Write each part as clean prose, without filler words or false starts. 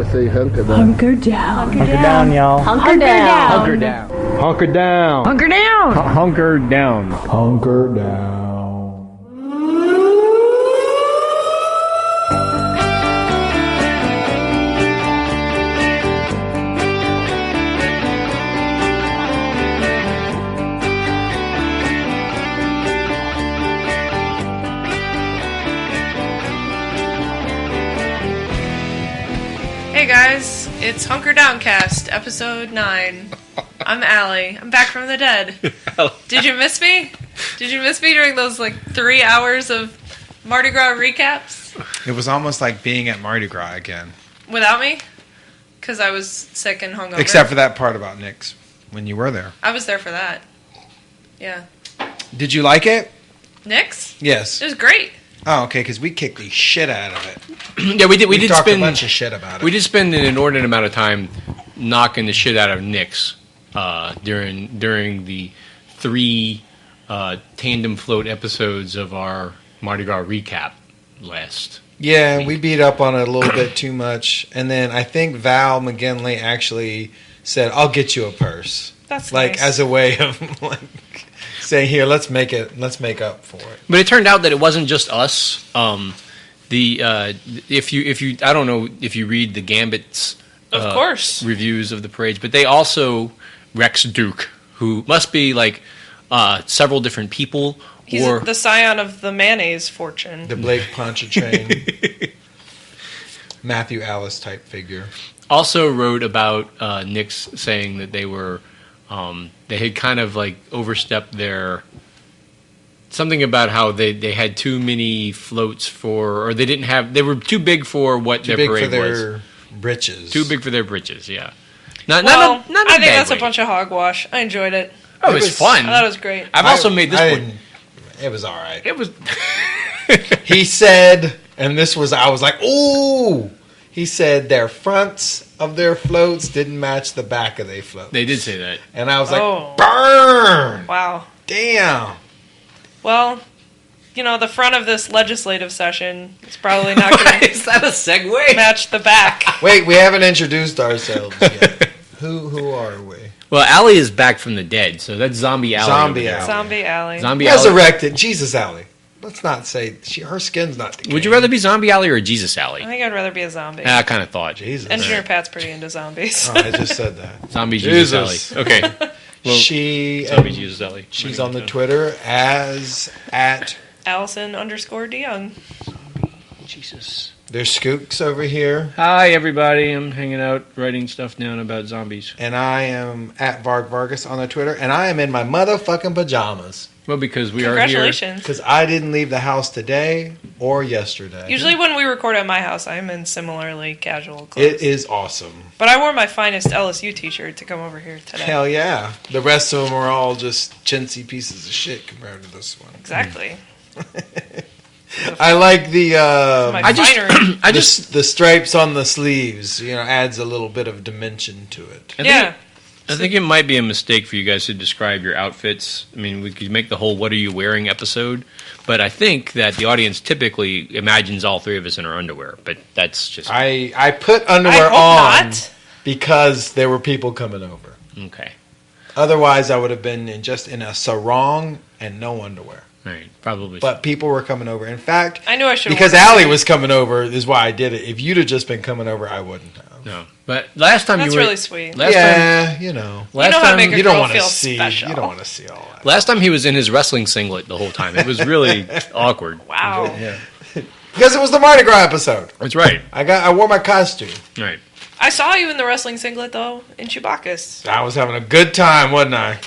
say hunker down. Hunker down. Hunker down, y'all. Hunker down. Hunker down. Hunker down. Hunker down. Hunker down. Hunker down. Hey guys, it's Hunker Downcast, episode 9. I'm Alli. I'm back from the dead. Did you miss me? Did you miss me during those 3 hours of Mardi Gras recaps? It was almost like being at Mardi Gras again. Without me? Because I was sick and hungover. Except for that part about Nick's, when you were there. I was there for that. Yeah. Did you like it? Nick's? Yes. It was great. Oh, okay, because we kicked the shit out of it. Yeah, we did. We did talked spend a bunch of shit about it. We did spend an inordinate amount of time knocking the shit out of Nick's during the 3 tandem float episodes of our Mardi Gras recap last. Yeah, week. we beat up on it a little bit too much, and then I think Val McGinley actually said, "I'll get you a purse." That's nice. As a way of saying, "Here, let's make up for it." But it turned out that it wasn't just us. If you I don't know if you read the Gambit's Of course. reviews of the parades, but they also Rex Duke, who must be several different people. He's the scion of the mayonnaise fortune. The Blake Pontchartrain, Matthew Alice type figure. Also wrote about Nick's saying that they were they had kind of overstepped their something about how they had too many floats or they were too big for what Too their big parade for their was. britches. Too big for their britches, yeah. I think that's a bunch of hogwash. I enjoyed it. Oh, it was fun. I thought it was great. I've also made this one. It was all right. It was. He said, and I was like, ooh. He said their fronts of their floats didn't match the back of their floats. They did say that. And I was like, burn! Wow. Damn. Well, the front of this legislative session is probably not going to Is that a segue? match the back. Wait, we haven't introduced ourselves yet. Who are we? Well, Alli is back from the dead, so that's Zombie Alli. Zombie Alli. Zombie Alli. Zombie Alli. Resurrected. Jesus Alli. Let's not say her skin's not decaying. Would you rather be Zombie Alli or Jesus I Alli? think I'd rather be a zombie. I kind of thought. Jesus. Engineer Pat's pretty into zombies. Oh, I just said that. Zombie Jesus Alli. Okay. Well, Zombie Jesus Alli. She's on the Twitter as at Allison_DeYoung. Jesus. There's Skooks over here. Hi, everybody. I'm hanging out, writing stuff down about zombies. And I am at Varg Vargas on the Twitter. And I am in my motherfucking pajamas. Well, because we are here. Congratulations. Because I didn't leave the house today or yesterday. Usually when we record at my house, I'm in similarly casual clothes. It is awesome. But I wore my finest LSU t-shirt to come over here today. Hell yeah. The rest of them are all just chintzy pieces of shit compared to this one. Exactly. I like the the stripes on the sleeves. Adds a little bit of dimension to it. I think it might be a mistake for you guys to describe your outfits. I mean, we could make the whole "What are you wearing?" episode, but I think that the audience typically imagines all 3 of us in our underwear. But that's just I put underwear on because there were people coming over. Okay. Otherwise, I would have been in a sarong and no underwear. Right, probably. But people were coming over. In fact, I knew I should because Alli was coming over is why I did it. If you'd have just been coming over, I wouldn't have. No, but last time that's you were really sweet. Last time, you know how to make a girl feel special. You don't want to see all that. Last time he was in his wrestling singlet the whole time. It was really awkward. Wow. Yeah. Because it was the Mardi Gras episode. That's right. I wore my costume. Right. I saw you in the wrestling singlet though in Chewbacca's. I was having a good time, wasn't I?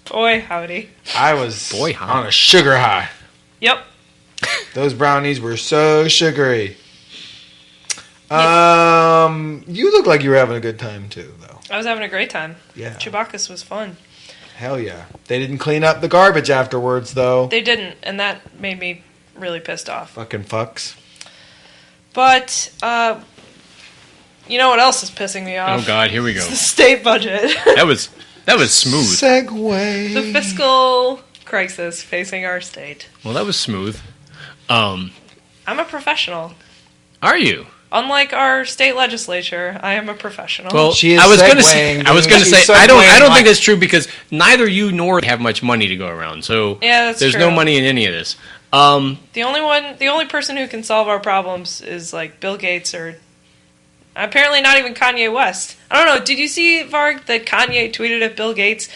Boy, howdy. I was on a sugar high. Yep. Those brownies were so sugary. You look like you were having a good time too, though. I was having a great time. Yeah. Chewbacca's was fun. Hell yeah. They didn't clean up the garbage afterwards, though. They didn't, and that made me really pissed off. Fucking fucks. But, you know what else is pissing me off? Oh, God, here we go. It's the state budget. That was smooth. Segue. The fiscal crisis facing our state. Well, that was smooth. I'm a professional. Are you? Unlike our state legislature, I am a professional. Well, She is I was going to segueing, say, dude. I don't She's think that's true because neither you nor have much money to go around. So Yeah, that's there's true. no money in any of this. The only person who can solve our problems is like Bill Gates or apparently not even Kanye West. I don't know. Did you see, Varg, that Kanye tweeted at Bill Gates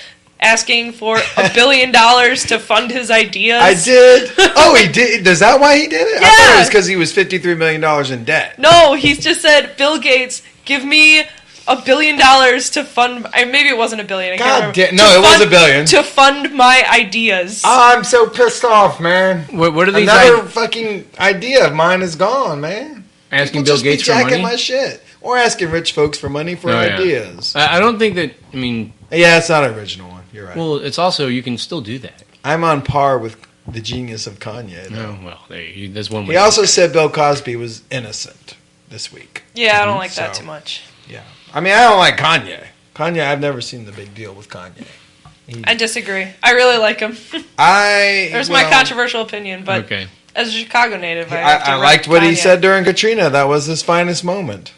asking for $1 billion to fund his ideas? I did. Oh, he did. Is that why he did it? I thought it Yeah. was because he was $53 million in debt. No, he's just said, Bill Gates, give me $1 billion to fund. Maybe it wasn't $1 billion. I can't God remember. damn. No, it was $1 billion. To fund my ideas. I'm so pissed off, man. What are these Another fucking idea of mine is gone, man. asking People Bill just be Gates for jacking money? my shit. Or asking rich folks for money for Oh, yeah. ideas. I don't think that. I mean, Yeah, it's not an original one. You're right. well, it's also you can still do that. I'm on par with the genius of Kanye. though. No, well, there's one way. He also said Bill Cosby was innocent this week. Yeah, I don't like that So- too much. Yeah. I mean, I don't like Kanye. Kanye, I've never seen the big deal with Kanye. I disagree. I really like him. There's my well, controversial opinion, but Okay. as a Chicago native, I have to I liked what he Kanye. said during Katrina. That was his finest moment.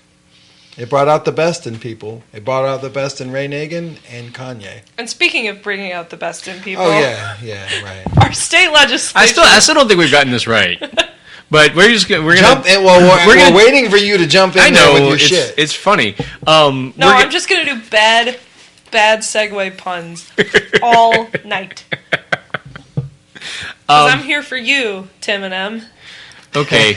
It brought out the best in people. It brought out the best in Ray Nagin and Kanye. And speaking of bringing out the best in people, Oh yeah, right. our state legislature. I still don't think we've gotten this right. But we're gonna Jump in. Well, we're waiting for you to jump in I there know with your it's shit. it's funny. No, I'm just gonna do bad segue puns all night. Because I'm here for you, Tim and M. Okay.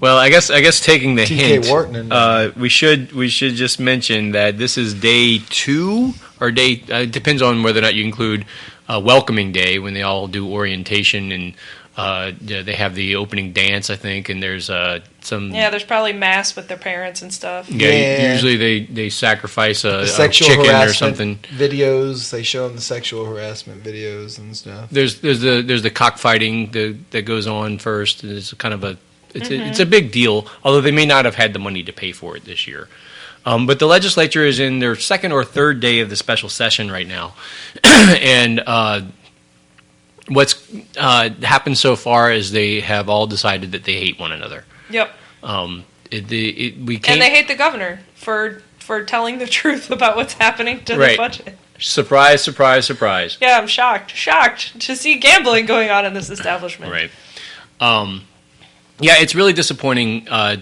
Well, I guess taking the TK hint, Wharton and- we should just mention that this is day 2 or day. It depends on whether or not you include welcoming day when they all do orientation and they have the opening dance, I think, and there's some. Yeah, there's probably mass with their parents and stuff. Yeah, usually they sacrifice a sexual chicken or harassment something. videos. They show them the sexual harassment videos and stuff. There's the cockfighting that goes on first. It's kind of it's a big deal, although they may not have had the money to pay for it this year. But the legislature is in their second or third day of the special session right now, and what's happened so far is they have all decided that they hate one another. Yep. We can't. And they hate the governor for telling the truth about what's happening to the Right. budget. Surprise, surprise, surprise. Yeah, I'm shocked to see gambling going on in this establishment. Right. Yeah, it's really disappointing to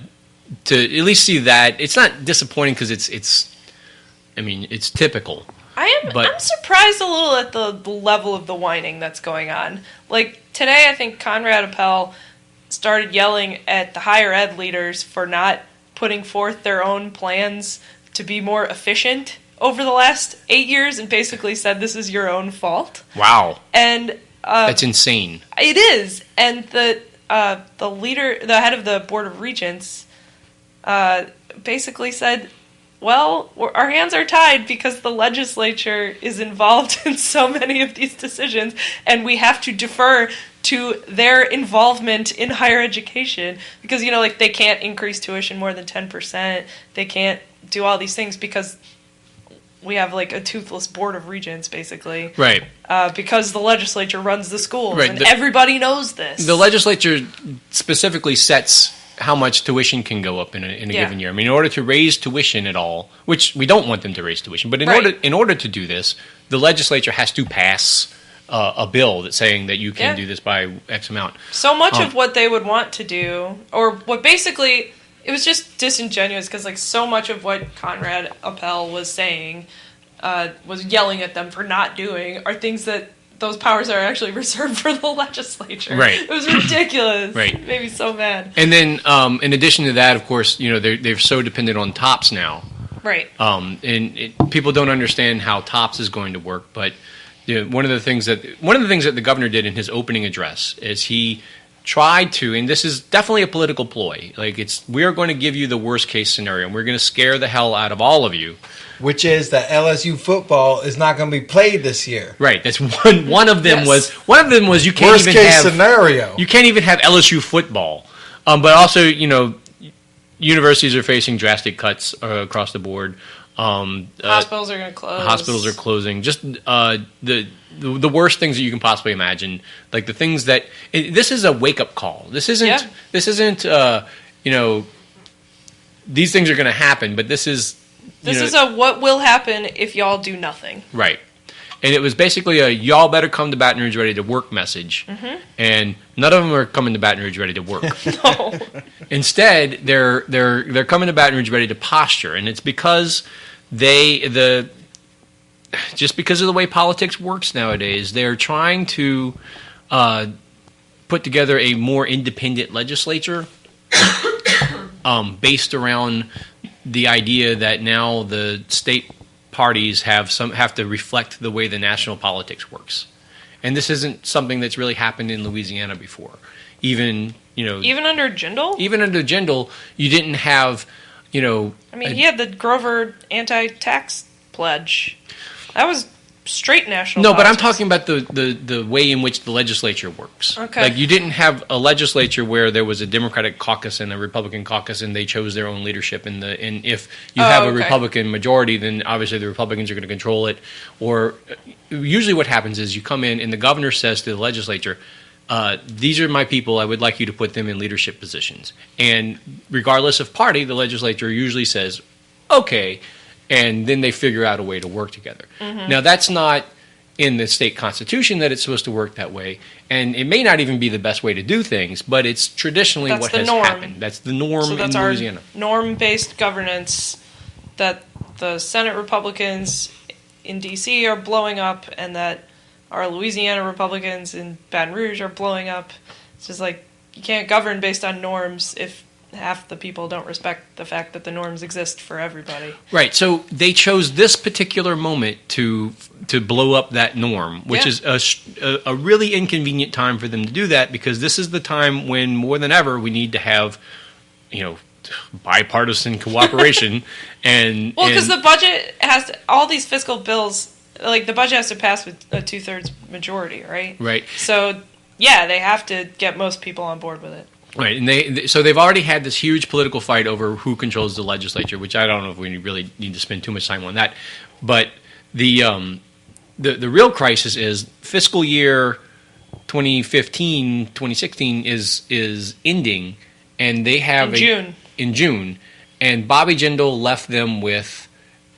at least see that. It's not disappointing because it's typical. I'm surprised a little at the level of the whining that's going on. Like, today I think Conrad Appel started yelling at the higher ed leaders for not putting forth their own plans to be more efficient over the last 8 years and basically said this is your own fault. Wow. And That's insane. it is. And the head of the Board of Regents basically said, well, our hands are tied because the legislature is involved in so many of these decisions, and we have to defer to their involvement in higher education because, like, they can't increase tuition more than 10%. They can't do all these things because we have, like, a toothless Board of Regents, basically. Right. Because the legislature runs the schools, Right. and everybody knows this. The legislature specifically sets how much tuition can go up in a given year. I mean, in order to raise tuition at all, which we don't want them to raise tuition, but in order to do this, the legislature has to pass a bill that's saying that you can do this by X amount. So much of what they would want to do, or what basically, it was just disingenuous because, like, so much of what Conrad Appel was saying, was yelling at them for not doing, are things that those powers are actually reserved for the legislature. Right. It was ridiculous. Right. It made me so mad. And then, in addition to that, of course, they're so dependent on TOPS now. Right. People don't understand how TOPS is going to work, but one of the things that the governor did in his opening address is he tried to, and this is definitely a political ploy. Like, we are going to give you the worst case scenario, and we're going to scare the hell out of all of you. Which is that LSU football is not going to be played this year. Right. That's one of them. Yes. One of them was you can't Worst even case have scenario. you can't even have LSU football. But also, universities are facing drastic cuts across the board. Hospitals are going to close. Hospitals are closing. Just the worst things that you can possibly imagine. Like the things that this is a wake up call. This isn't these things are going to happen, but this is a what will happen if y'all do nothing. Right. And it was basically a y'all better come to Baton Rouge ready to work message. Mm-hmm. And none of them are coming to Baton Rouge ready to work. No. Instead, they're coming to Baton Rouge ready to posture, and it's because just because of the way politics works nowadays, they're trying to put together a more independent legislature based around the idea that now the state parties have to reflect the way the national politics works. And this isn't something that's really happened in Louisiana before. Even under Jindal? Even under Jindal, you didn't have, he had the Grover anti-tax pledge. That was straight national No, but I'm politics. talking about the way in which the legislature works. Okay. Like, you didn't have a legislature where there was a Democratic caucus and a Republican caucus, and they chose their own leadership. And if you have a Republican majority, then obviously the Republicans are going to control it. Or usually what happens is you come in and the governor says to the legislature, these are my people, I would like you to put them in leadership positions. And regardless of party, the legislature usually says, okay, and then they figure out a way to work together. Mm-hmm. Now, that's not in the state constitution that it's supposed to work that way, and it may not even be the best way to do things, but it's traditionally what has happened. That's the norm in Louisiana. Our norm-based governance that the Senate Republicans in D.C. are blowing up, and that our Louisiana Republicans in Baton Rouge are blowing up. It's just like, you can't govern based on norms if half the people don't respect the fact that the norms exist for everybody. Right. So they chose this particular moment to blow up that norm, which is a really inconvenient time for them to do that, because this is the time when more than ever we need to have, bipartisan cooperation. Because the budget has all these fiscal bills, like the budget has to pass with a 2/3 majority, right? Right. So yeah, they have to get most people on board with it. Right, and so they've already had this huge political fight over who controls the legislature, which I don't know if we really need to spend too much time on that. But the real crisis is fiscal year 2015, 2016 is ending, and they have in June, and Bobby Jindal left them with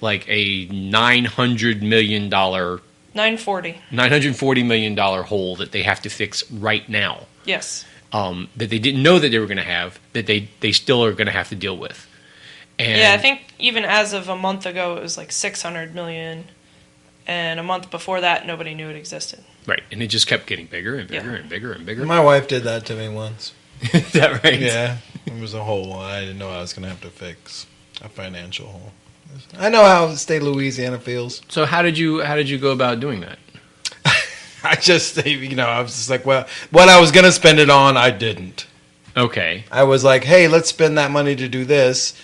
like a $940 million hole that they have to fix right now. Yes. That they didn't know that they were going to have, that they still are going to have to deal with. And yeah, I think even as of a month ago, it was like $600 million, and a month before that, nobody knew it existed. Right, and it just kept getting bigger and bigger and bigger and bigger. My wife did that to me once. Is that right? Yeah, it was a hole I didn't know I was going to have to fix, a financial hole. I know how the state of Louisiana feels. So how did you go about doing that? I just, I was just like, well, what I was going to spend it on, I didn't. Okay. I was like, hey, let's spend that money to do this.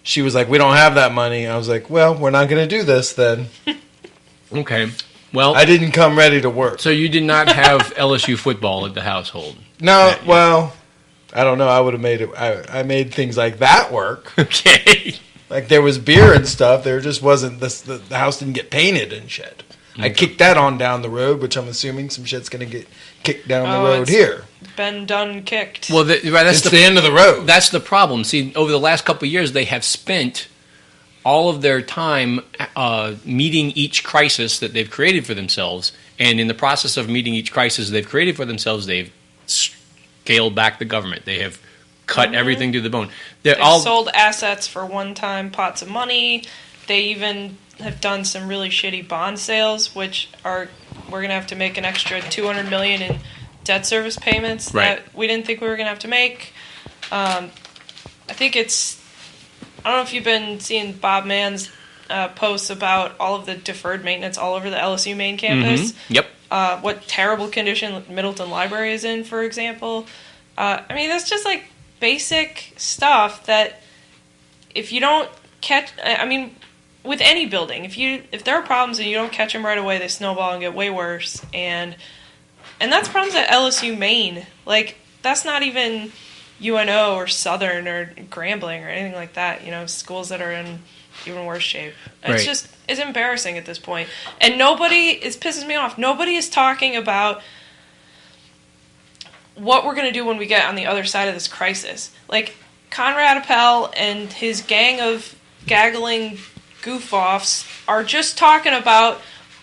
She was like, we don't have that money. I was like, well, we're not going to do this then. Okay. Well, I didn't come ready to work. So you did not have LSU football at the household? No, well, I don't know. I would have made it. I made things like that work. Okay. Like there was beer and stuff. There just wasn't, the house didn't get painted and shit. I kicked that on down the road, which I'm assuming some shit's going to get kicked down the road here. Been done kicked. Well, that's the end of the road. That's the problem. See, over the last couple of years, they have spent all of their time meeting each crisis that they've created for themselves. And in the process of meeting each crisis they've created for themselves, they've scaled back the government. They have cut everything to the bone. They've sold assets for one-time pots of money. They even have done some really shitty bond sales, which we're going to have to make an extra $200 million in debt service payments that we didn't think we were going to have to make. I think I don't know if you've been seeing Bob Mann's posts about all of the deferred maintenance all over the LSU main campus. Mm-hmm. Yep. What terrible condition Middleton Library is in, for example. That's just like basic stuff that if you don't catch... with any building, if there are problems and you don't catch them right away, they snowball and get way worse. And that's problems at LSU Maine. Like, that's not even UNO or Southern or Grambling or anything like that. Schools that are in even worse shape. It's embarrassing at this point. And it pisses me off. Nobody is talking about what we're going to do when we get on the other side of this crisis. Like, Conrad Appel and his gang of gaggling goof-offs are just talking about,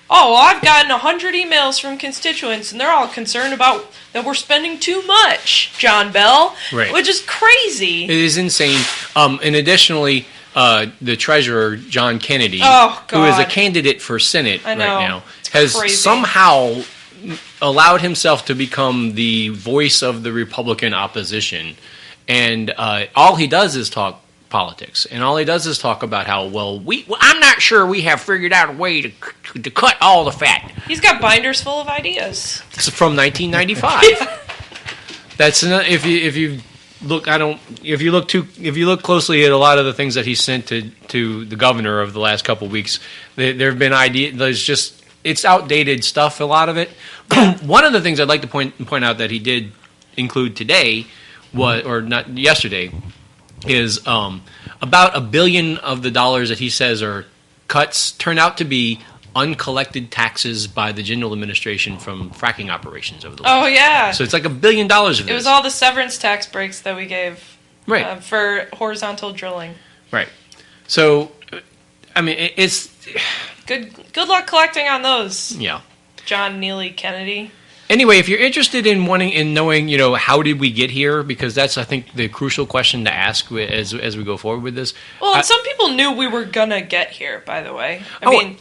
oh, well, I've gotten 100 emails from constituents, and they're all concerned about that we're spending too much, John Bell, right. Which is crazy. It is insane. And additionally, the treasurer, John Kennedy, oh, God. who is a candidate for Senate right now, has crazy. Somehow allowed himself to become the voice of the Republican opposition. And all he does is talk politics, and all he does is talk about how I'm not sure we have figured out a way to cut all the fat. He's got binders full of ideas. It's from 1995. That's if you look. If you look closely at a lot of the things that he sent to the governor of the last couple of weeks, there have been ideas. There's just it's outdated stuff. A lot of it. One of the things I'd like to point out that he did include today or not yesterday. Is about $1 billion of the dollars that he says are cuts turn out to be uncollected taxes by the general administration from fracking operations over the last. Oh yeah. So it's like $1 billion of this. It was all the severance tax breaks that we gave, right, for horizontal drilling. Right. So, I mean, it's good luck collecting on those. Yeah. John Neely Kennedy. Anyway, if you're interested in knowing, how did we get here? Because that's, I think, the crucial question to ask as we go forward with this. Well, and some people knew we were gonna get here. By the way, I mean,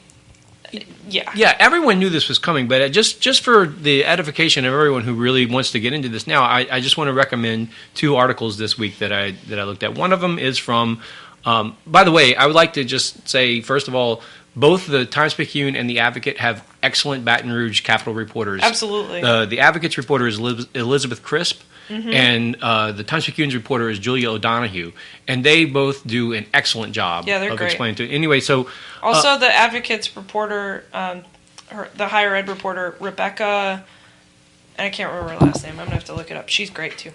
yeah, everyone knew this was coming. But just for the edification of everyone who really wants to get into this now, I just want to recommend 2 articles this week that I looked at. One of them is from. By the way, I would like to just say first of all, both the Times-Picayune and the Advocate have excellent Baton Rouge Capitol reporters. Absolutely. The Advocate's reporter is Elizabeth Crisp, and the Times-Picayune's reporter is Julia O'Donoghue, and they both do an excellent job of great. explaining to it. Anyway, so... Also, the Advocate's reporter, the higher ed reporter, Rebecca... And I can't remember her last name. I'm going to have to look it up. She's great, too.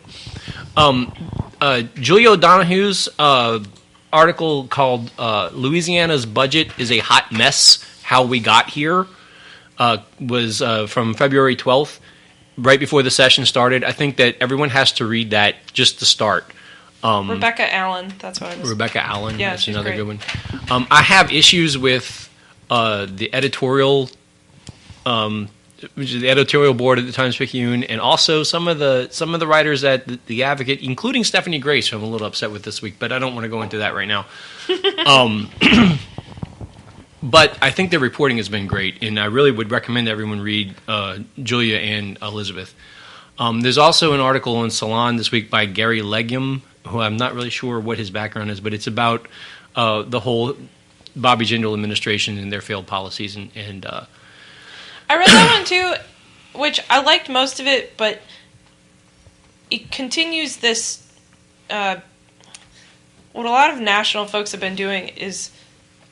Julia O'Donoghue's... article called Louisiana's Budget is a Hot Mess, How We Got Here, was from February 12th, right before the session started. I think that everyone has to read that just to start. Rebecca Allen, that's what it is. Rebecca Allen, yeah, that's she's another great. good one. I have issues with the editorial which is the editorial board at the Times-Picayune, and also some of the writers at the Advocate, including Stephanie Grace, who I'm a little upset with this week, but I don't want to go into that right now. But I think their reporting has been great, and I really would recommend everyone read Julia and Elizabeth. There's also an article on Salon this week by Gary Legume, who I'm not really sure what his background is, but it's about the whole Bobby Jindal administration and their failed policies, and I read that one too, which I liked most of it, but it continues this. What a lot of national folks have been doing is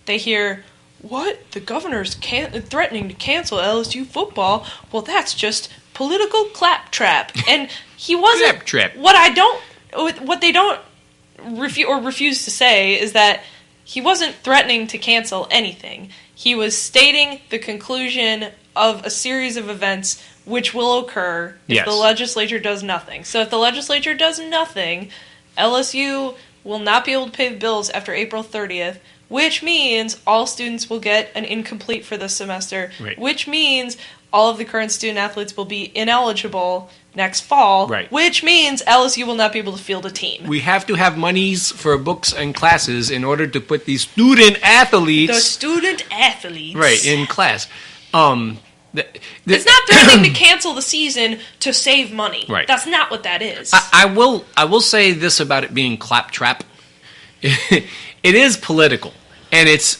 they hear, "What? The governor's threatening to cancel LSU football? Well, that's just political claptrap." And he wasn't. Claptrap. What they don't refuse to say is that he wasn't threatening to cancel anything. He was stating the conclusion of a series of events which will occur if the legislature does nothing. So if the legislature does nothing, LSU will not be able to pay the bills after April 30th, which means all students will get an incomplete for this semester, right. Which means all of the current student athletes will be ineligible next fall, right. Which means LSU will not be able to field a team. We have to have monies for books and classes in order to put these student athletes... The student athletes. Right, in class. It's not threatening to cancel the season to save money. Right. That's not what that is. I will say this about it being claptrap. It is political. And it's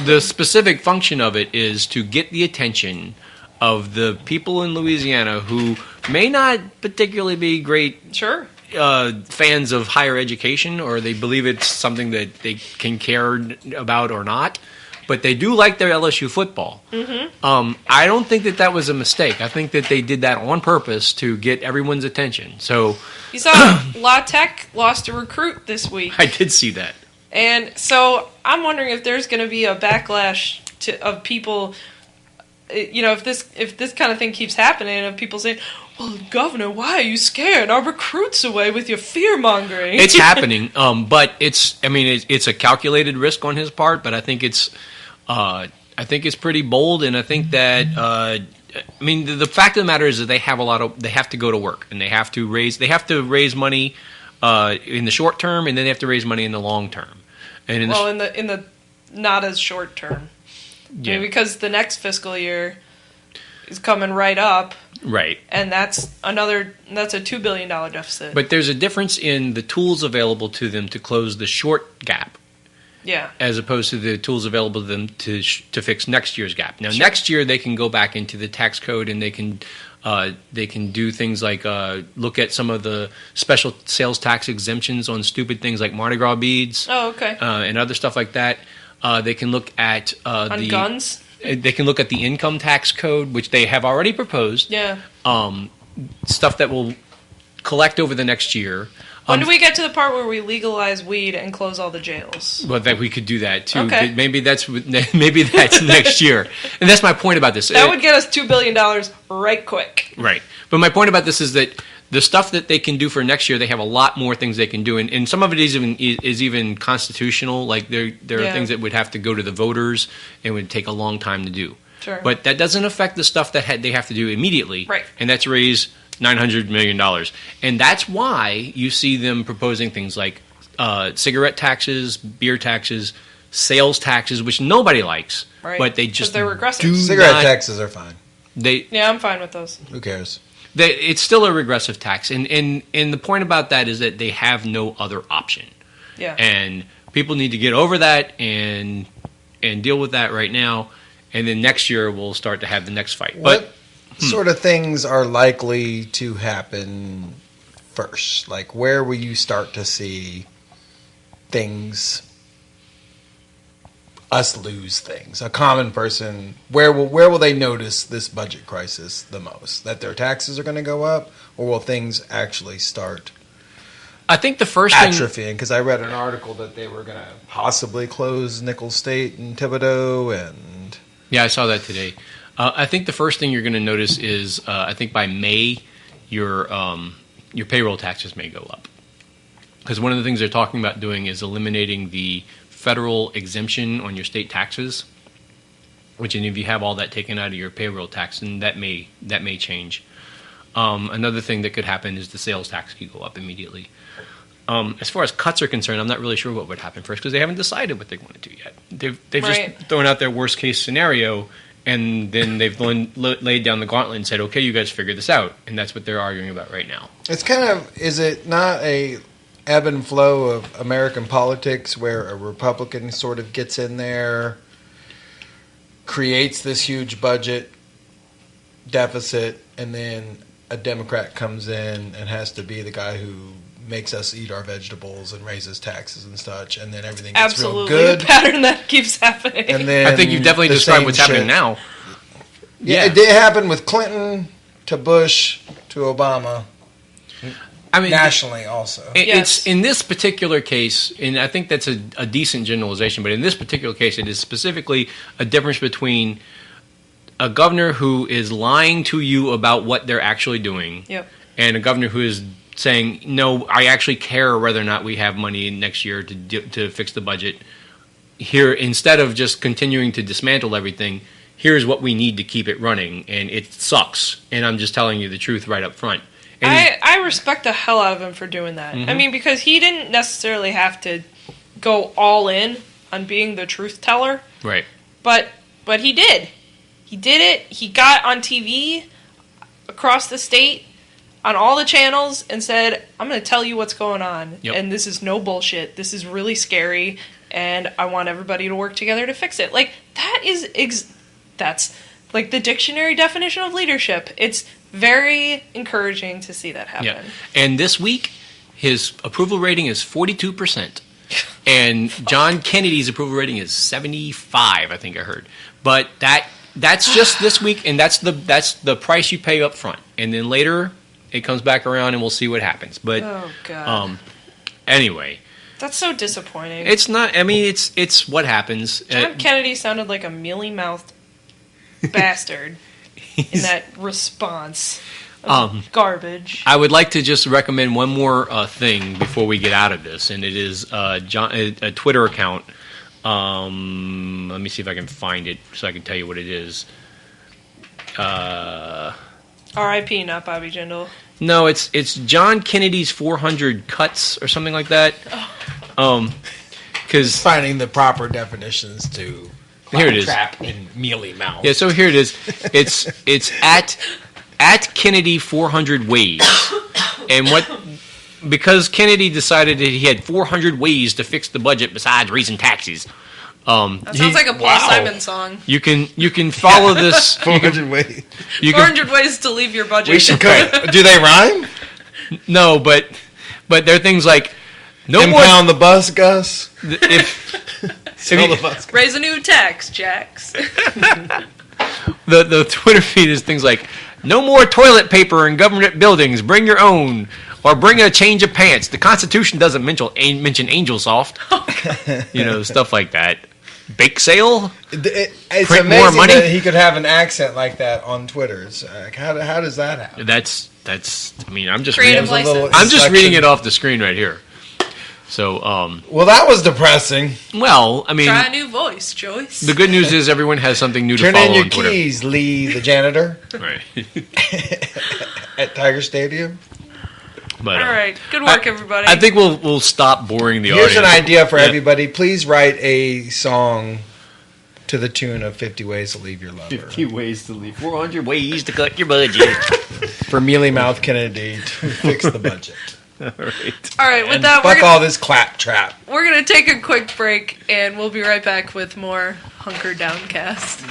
the specific function of it is to get the attention of the people in Louisiana who may not particularly be great fans of higher education, or they believe it's something that they can care about or not, but they do like their LSU football. Mm-hmm. I don't think that was a mistake. I think that they did that on purpose to get everyone's attention. So you saw La Tech lost a recruit this week. I did see that. And so I'm wondering if there's going to be a backlash of people. if this kind of thing keeps happening, and people saying, "Well, Governor, why are you scaring our recruits away with your fear mongering?" It's happening, but it's a calculated risk on his part. But I think it's pretty bold, and I think that the fact of the matter is that they have to go to work, and they have to raise money in the short term, and then they have to raise money in the long term. And in the not as short term. Yeah. Because the next fiscal year is coming right up. Right. And that's a $2 billion deficit. But there's a difference in the tools available to them to close the short gap. Yeah. As opposed to the tools available to them to fix next year's gap. Now, sure. Next year they can go back into the tax code and they can do things like look at some of the special sales tax exemptions on stupid things like Mardi Gras beads. Oh, okay. And other stuff like that. They can look at on guns. They can look at the income tax code, which they have already proposed. Yeah. Stuff that will collect over the next year. When do we get to the part where we legalize weed and close all the jails? Well, that we could do that too. Okay. Maybe that's next year. And that's my point about this. That would get us $2 billion right quick. Right. But my point about this is that the stuff that they can do for next year, they have a lot more things they can do, and some of it is even constitutional. Like there are things that would have to go to the voters and would take a long time to do. Sure. But that doesn't affect the stuff that they have to do immediately. Right. And that's raise $900 million. And that's why you see them proposing things like cigarette taxes, beer taxes, sales taxes, which nobody likes. Right. But they just they're regressive. Cigarette taxes are fine. I'm fine with those. Who cares? It's still a regressive tax, and the point about that is that they have no other option. Yeah. And people need to get over that and deal with that right now, and then next year we'll start to have the next fight. What sort of things are likely to happen first? Like, where will you start to see us lose things? A common person, where will they notice this budget crisis the most? That their taxes are going to go up, or will things actually start? I think the first atrophying, because I read an article that they were going to possibly close Nicholls State and Thibodaux, and yeah, I saw that today. I think the first thing you're going to notice is I think by May your payroll taxes may go up, because one of the things they're talking about doing is eliminating the federal exemption on your state taxes, which, and if you have all that taken out of your payroll tax, then that may change. Another thing that could happen is the sales tax could go up immediately. As far as cuts are concerned, I'm not really sure what would happen first, because they haven't decided what they want to do yet. They've right. just thrown out their worst case scenario, and then they've laid down the gauntlet and said, okay, you guys figure this out, and that's what they're arguing about right now. It's kind of, is it not a ebb and flow of American politics where a Republican sort of gets in there, creates this huge budget deficit, and then a Democrat comes in and has to be the guy who makes us eat our vegetables and raises taxes and such, and then everything gets real good. The pattern that keeps happening. And then I think you've definitely described what's happening now. Yeah, it did happen with Clinton to Bush to Obama. I mean, nationally also. It's in this particular case, and I think that's a decent generalization, but in this particular case, it is specifically a difference between a governor who is lying to you about what they're actually doing, and a governor who is saying, no, I actually care whether or not we have money next year to fix the budget. Here, instead of just continuing to dismantle everything, here's what we need to keep it running, and it sucks, and I'm just telling you the truth right up front. I respect the hell out of him for doing that. Mm-hmm. I mean, because he didn't necessarily have to go all in on being the truth teller. Right. But he did. He did it. He got on TV across the state on all the channels and said, I'm going to tell you what's going on. Yep. And this is no bullshit. This is really scary. And I want everybody to work together to fix it. Like, that is... that's like the dictionary definition of leadership. It's very encouraging to see that happen. Yeah. And this week, his approval rating is 42%. And John Kennedy's approval rating is 75, I think I heard. But that's just this week, and that's the price you pay up front. And then later, it comes back around, and we'll see what happens. But oh, God. Anyway. That's so disappointing. It's not, I mean, it's what happens. John Kennedy sounded like a mealy-mouthed bastard in that response of garbage. I would like to just recommend one more thing before we get out of this, and it is a Twitter account. Let me see if I can find it so I can tell you what it is. R.I.P. not Bobby Jindal. No, it's John Kennedy's 400 cuts or something like that. Because Finding the proper definitions to here it is. trap and mealy mouth. Yeah, so here it is. It's at Kennedy 400 ways, and because Kennedy decided that he had 400 ways to fix the budget besides raising taxes. That sounds like a Paul Simon song. You can follow this 400 ways. 400 ways to leave your budget. We should do they rhyme? No, but there are things like no Impound the bus, Gus. Sell the bus. Raise a new tax, Jax. The Twitter feed is things like no more toilet paper in government buildings. Bring your own, or bring a change of pants. The Constitution doesn't mention Angel Soft. Stuff like that. Bake sale. It's Print amazing more money? that he could have an accent like that on Twitter. It's like, how does that happen? That's. I mean, I'm just Creative reading. license. I'm just reading it off the screen right here. So, well, that was depressing. well, I mean, Try a new voice, Joyce. the good news is everyone has something new to Turn follow in your on Twitter. keys, Lee, the janitor Right. at Tiger Stadium. But, All right. Good work, everybody. I think we'll stop boring the Here's audience. an idea for Yeah. everybody. Please write a song to the tune of 50 Ways to Leave Your Lover. 50 ways to leave. 400 ways to cut your budget. For Mealy Mouth Kennedy to fix the budget. All right. All right. With And that, fuck all this clap trap. we're gonna take a quick break, and we'll be right back with more Hunker Downcast.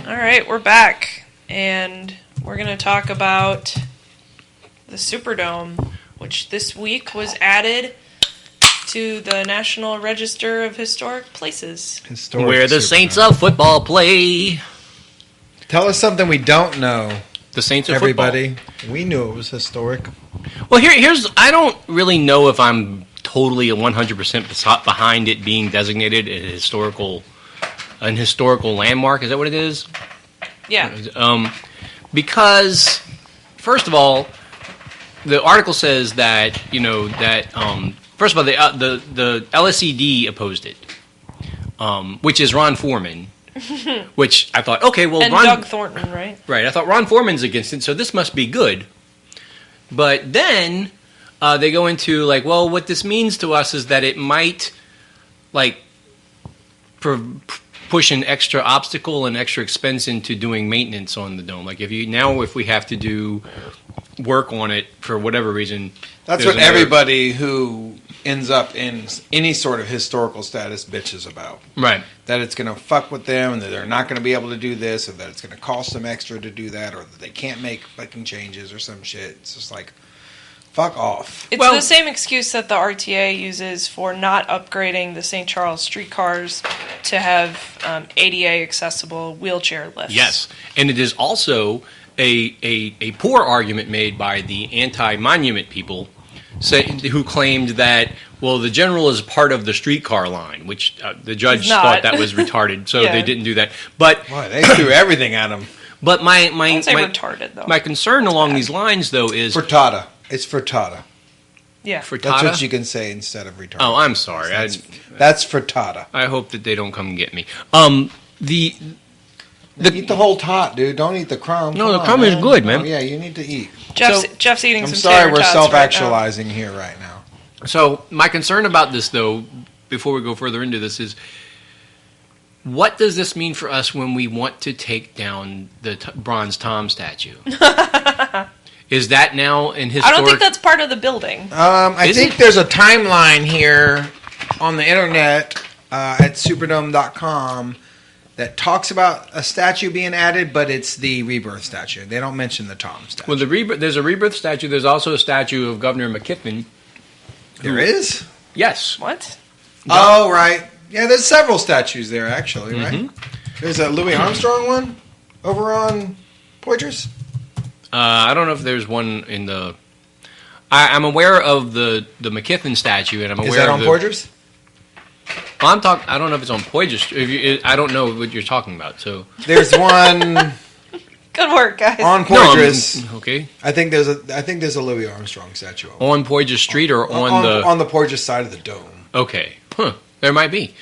All right, we're back, and we're going to talk about the Superdome, which this week was added to the National Register of Historic Places. Historic Where the Superdome. Saints of football play. Tell us something we don't know, The Saints of everybody. We knew it was historic. football. Well, here's I don't really know if I'm totally 100% behind it being designated an historical landmark. Is that what it is? Yeah. Because first of all, the article says that first of all the LSED opposed it, which is Ron Foreman, which I thought And Doug Thornton, right? Right, I thought Ron Foreman's against it, so this must be good. But then they go into what this means to us is that it might push an extra obstacle and extra expense into doing maintenance on the dome. If we have to do work on it for whatever reason. That's there's what everybody who ends up in any sort of historical status bitches about. Right. That it's going to fuck with them, and that they're not going to be able to do this, or that it's going to cost them extra to do that, or that they can't make fucking changes or some shit. It's just like, fuck off. It's the same excuse that the RTA uses for not upgrading the St. Charles streetcars to have ADA accessible wheelchair lifts. Yes, and it is also a poor argument made by the anti-monument people who claimed that, the general is part of the streetcar line, which the judge thought that was retarded, so they didn't do that. But Boy, they threw everything at them. But my retarded, though. My concern along these lines, though, is Frittata. It's frittata. Yeah. frittata. That's what you can say instead of retarded. Oh, I'm sorry. That's frittata. I hope that they don't come and get me. Eat the whole tot, dude. Don't eat the crumb. No, Come the on, crumb is good, man. Oh, yeah, you need to eat. Jeff's eating I'm some sorry, tater we're tots self-actualizing here right now. So my concern about this, though, before we go further into this, is what does this mean for us when we want to take down the bronze Tom statue? Is that now in historic? I don't think that's part of the building. I think there's a timeline here on the internet at Superdome.com that talks about a statue being added, but it's the rebirth statue. They don't mention the Tom statue. Well, there's a rebirth statue. There's also a statue of Governor McKiffin. There is? Yes. What? Oh, right. Yeah, there's several statues there, actually, right? There's a Louis Armstrong one over on Poitras. I don't know if there's one in the... I'm aware of the McKiffin statue, and I'm aware Is that of on the... Poitras? I don't know if it's on Poitras. I don't know what you're talking about, so... There's one Good work, guys. on Poitras. Okay. I think there's a Louis Armstrong statue On Poitras Street or on the Poitras side of the dome. Okay. There might be.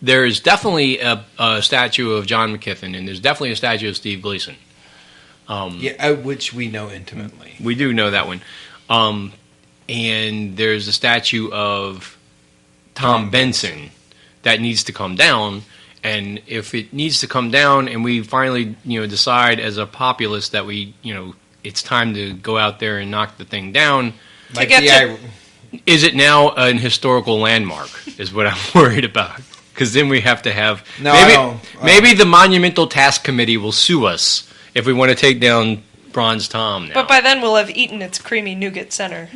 There's definitely a statue of John McKiffin, and there's definitely a statue of Steve Gleason. Which we know intimately. We do know that one. And there's a statue of Tom Benson that needs to come down. And if it needs to come down, and we finally, decide as a populace that it's time to go out there and knock the thing down. Is it now an historical landmark? Is what I'm worried about. Because then we have to have maybe the Monumental Task Committee will sue us if we want to take down Bronze Tom now. But by then we'll have eaten its creamy nougat center.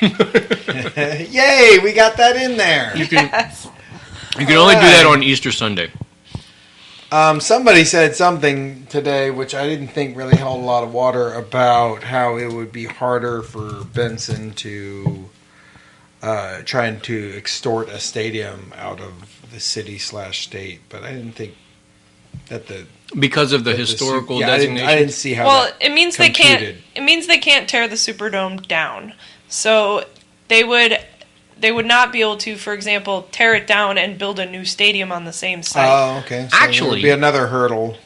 Yay! We got that in there. You can only do that on Easter Sunday. Somebody said something today, which I didn't think really held a lot of water, about how it would be harder for Benson to trying to extort a stadium out of the city/state. But I didn't think that because of the historical designation. I didn't see how. Well, that it means computed. they can't. It means they can't tear the Superdome down. So they would not be able to, for example, tear it down and build a new stadium on the same site. Oh, okay. So there would be another hurdle.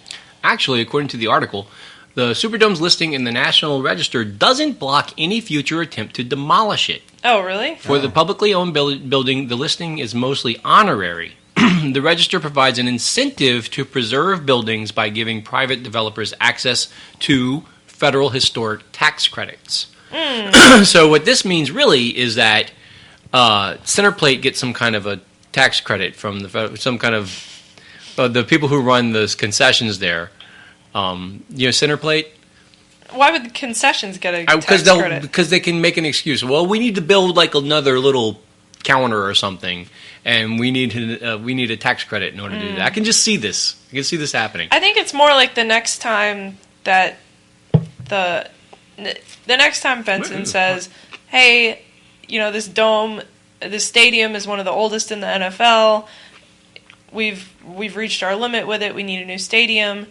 Actually, according to the article, the Superdome's listing in the National Register doesn't block any future attempt to demolish it. Oh, really? For the publicly owned building, the listing is mostly honorary. The Register provides an incentive to preserve buildings by giving private developers access to federal historic tax credits. So what this means really is that Centerplate gets some kind of a tax credit from the people who run the concessions there. Centerplate. Why would the concessions get a tax credit? Because they can make an excuse. Well, we need to build like another little counter or something, and we need a tax credit in order to do that. I can just see this. I can see this happening. I think it's more like the next time that the next time Benson says, "Hey, this dome, this stadium is one of the oldest in the NFL. We've reached our limit with it. We need a new stadium."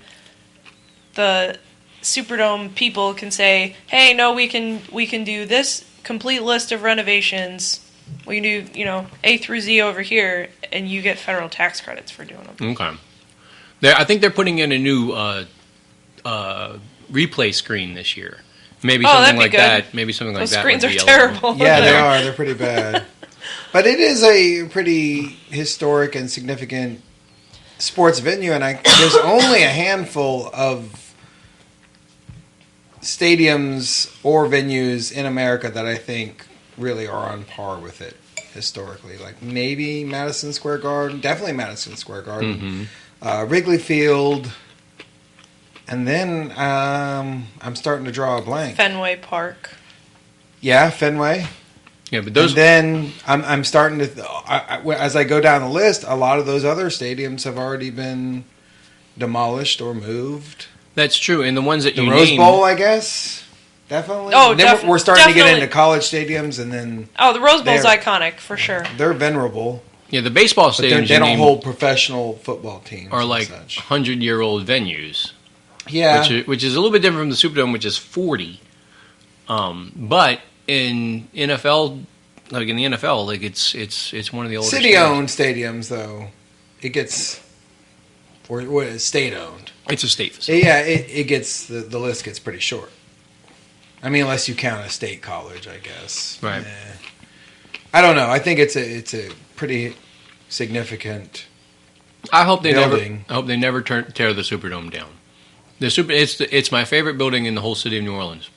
The Superdome people can say, "Hey, no, we can do this complete list of renovations. We can do A through Z over here, and you get federal tax credits for doing them." Okay. I think they're putting in a new replay screen this year. Maybe something like that. Maybe something like that. Those screens would are be terrible. Yeah, they are. They're pretty bad. But it is a pretty historic and significant sports venue, and there's only a handful of stadiums or venues in America that I think really are on par with it historically. Like maybe Madison Square Garden, definitely Madison Square Garden, Wrigley Field, and then I'm starting to draw a blank. Fenway Park. Yeah, Fenway. Yeah, but those. And then I'm starting to, as I go down the list, a lot of those other stadiums have already been demolished or moved. That's true, and the ones that the Rose Bowl, I guess, definitely. Oh, then we're starting definitely. to get into college stadiums, and then the Rose Bowl's iconic for sure. They're venerable. Yeah, the baseball stadiums they don't hold professional football teams. Are like 100-year-old venues. Yeah, which is a little bit different from the Superdome, which is 40. But in NFL, like it's one of the oldest. City-owned stadiums, though, it gets or what is state-owned. It's a state facility. Yeah, it gets the list gets pretty short. I mean, unless you count a state college, I guess. Right. I don't know. I think it's a pretty significant. I hope they building. never tear the Superdome down. It's my favorite building in the whole city of New Orleans.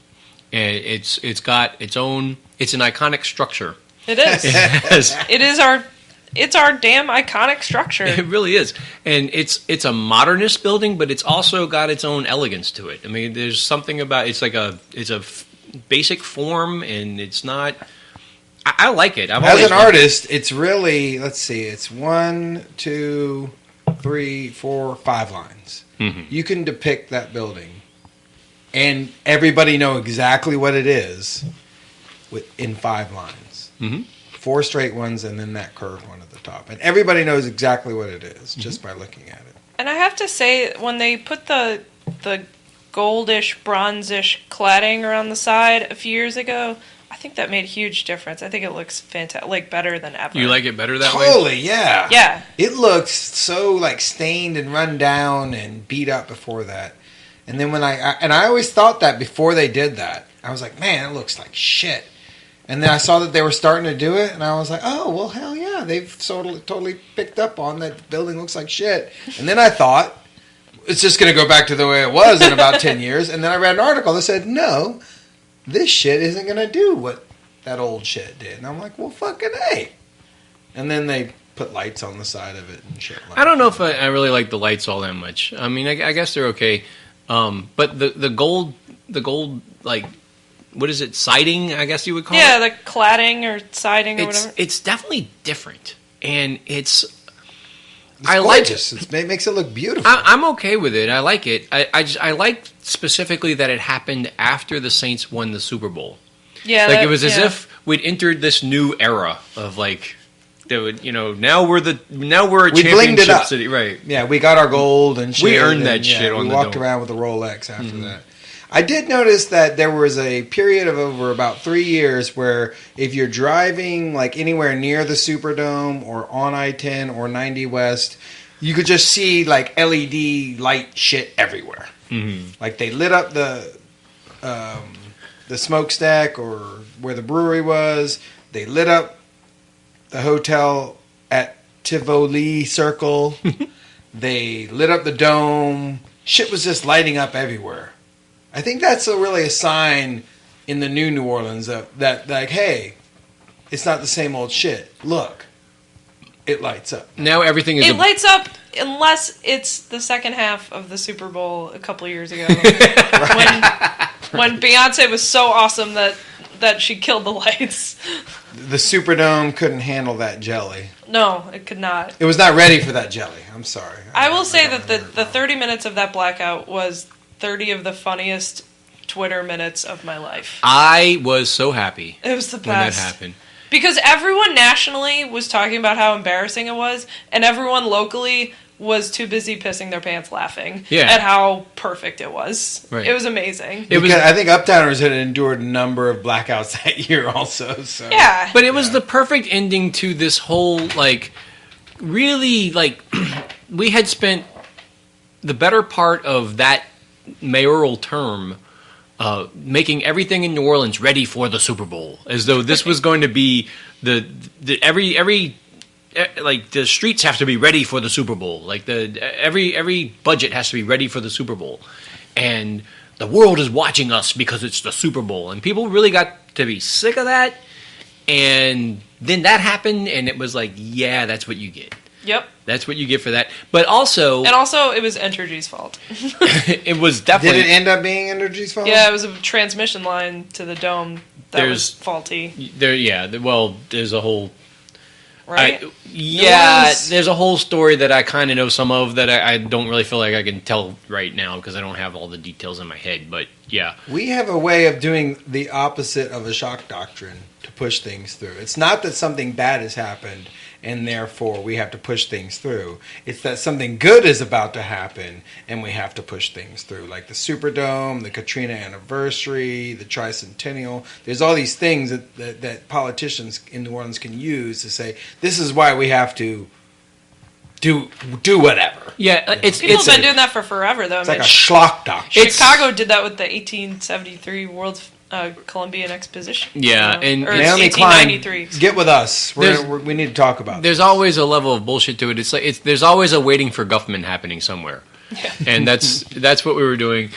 And it's got its own. It's an iconic structure. It is. It's our damn iconic structure. It really is, and it's a modernist building, but it's also got its own elegance to it. I mean, there's something about it's a basic form, and it's not. I like it. As an artist, it's really, let's see, it's 1, 2, 3, 4, 5 lines. Mm-hmm. You can depict that building, and everybody know exactly what it is in 5 lines. Mm-hmm. 4 straight ones, and then that curved one at the top. And everybody knows exactly what it is just by looking at it. And I have to say, when they put the goldish, bronzish cladding around the side a few years ago, I think that made a huge difference. I think it looks fantastic, like better than ever. You like it better that way? Totally, yeah. Yeah. It looks so like stained and run down and beat up before that. And then when I always thought that before they did that, I was like, man, it looks like shit. And then I saw that they were starting to do it, and I was like, oh, well, hell yeah. They've totally picked up on that the building looks like shit. And then I thought, it's just going to go back to the way it was in about 10 years. And then I read an article that said, no, this shit isn't going to do what that old shit did. And I'm like, well, fucking A. And then they put lights on the side of it and shit like that. I don't know if I really like the lights all that much. I mean, I guess they're okay. But the gold, like, what is it, siding, I guess you would call it? Yeah, the cladding or siding or whatever. It's definitely different. And it's gorgeous. It makes it look beautiful. I'm okay with it. I like it. I like specifically that it happened after the Saints won the Super Bowl. Yeah, like, it was as if we'd entered this new era of, like, now we're a championship city, right? Yeah, we got our gold and shit. We earned that shit on the dome. We walked around with a Rolex after that. I did notice that there was a period of over about 3 years where if you're driving like anywhere near the Superdome or on I-10 or 90 West, you could just see like LED light shit everywhere. Mm-hmm. Like they lit up the smokestack or where the brewery was. They lit up the hotel at Tivoli Circle. They lit up the dome. Shit was just lighting up everywhere. I think that's really a sign in the new New Orleans that like, hey, it's not the same old shit. Look, it lights up. Now everything is... It lights up unless it's the second half of the Super Bowl a couple of years ago. when Beyonce was so awesome that she killed the lights. The Superdome couldn't handle that jelly. No, it could not. It was not ready for that jelly. I'm sorry. I will say that the 30 minutes of that blackout was 30 of the funniest Twitter minutes of my life. I was so happy. It was the best. When that happened. Because everyone nationally was talking about how embarrassing it was, and everyone locally was too busy pissing their pants laughing at how perfect it was. Right. It was amazing. I think Uptowners had endured a number of blackouts that year also. So. Yeah. But it was the perfect ending to this whole, like, really, like, we had spent the better part of that mayoral term making everything in New Orleans ready for the Super Bowl, as though this was going to be every the streets have to be ready for the Super Bowl, like every budget has to be ready for the Super Bowl, and the world is watching us because it's the Super Bowl, and people really got to be sick of that, and then that happened, and it was like, yeah, that's what you get. Yep. That's what you get for that. But also... And also, it was Entergy's fault. It was definitely... Did it end up being Entergy's fault? Yeah, it was a transmission line to the dome that was faulty. There's a whole... Right? There's a whole story that I kind of know some of that I don't really feel like I can tell right now because I don't have all the details in my head, but yeah. We have a way of doing the opposite of a shock doctrine to push things through. It's not that something bad has happened and therefore we have to push things through. It's that something good is about to happen and we have to push things through. Like the Superdome, the Katrina anniversary, the Tricentennial. There's all these things that politicians in New Orleans can use to say, this is why we have to do whatever. Yeah, people have been doing that for forever, though. It's like a schlock doctrine. Chicago did that with the 1873 World Columbian Exposition. Yeah, and Naomi Klein, get with us. We need to talk about. There's always a level of bullshit to it. It's like there's always a waiting for Guffman happening somewhere, and that's what we were doing,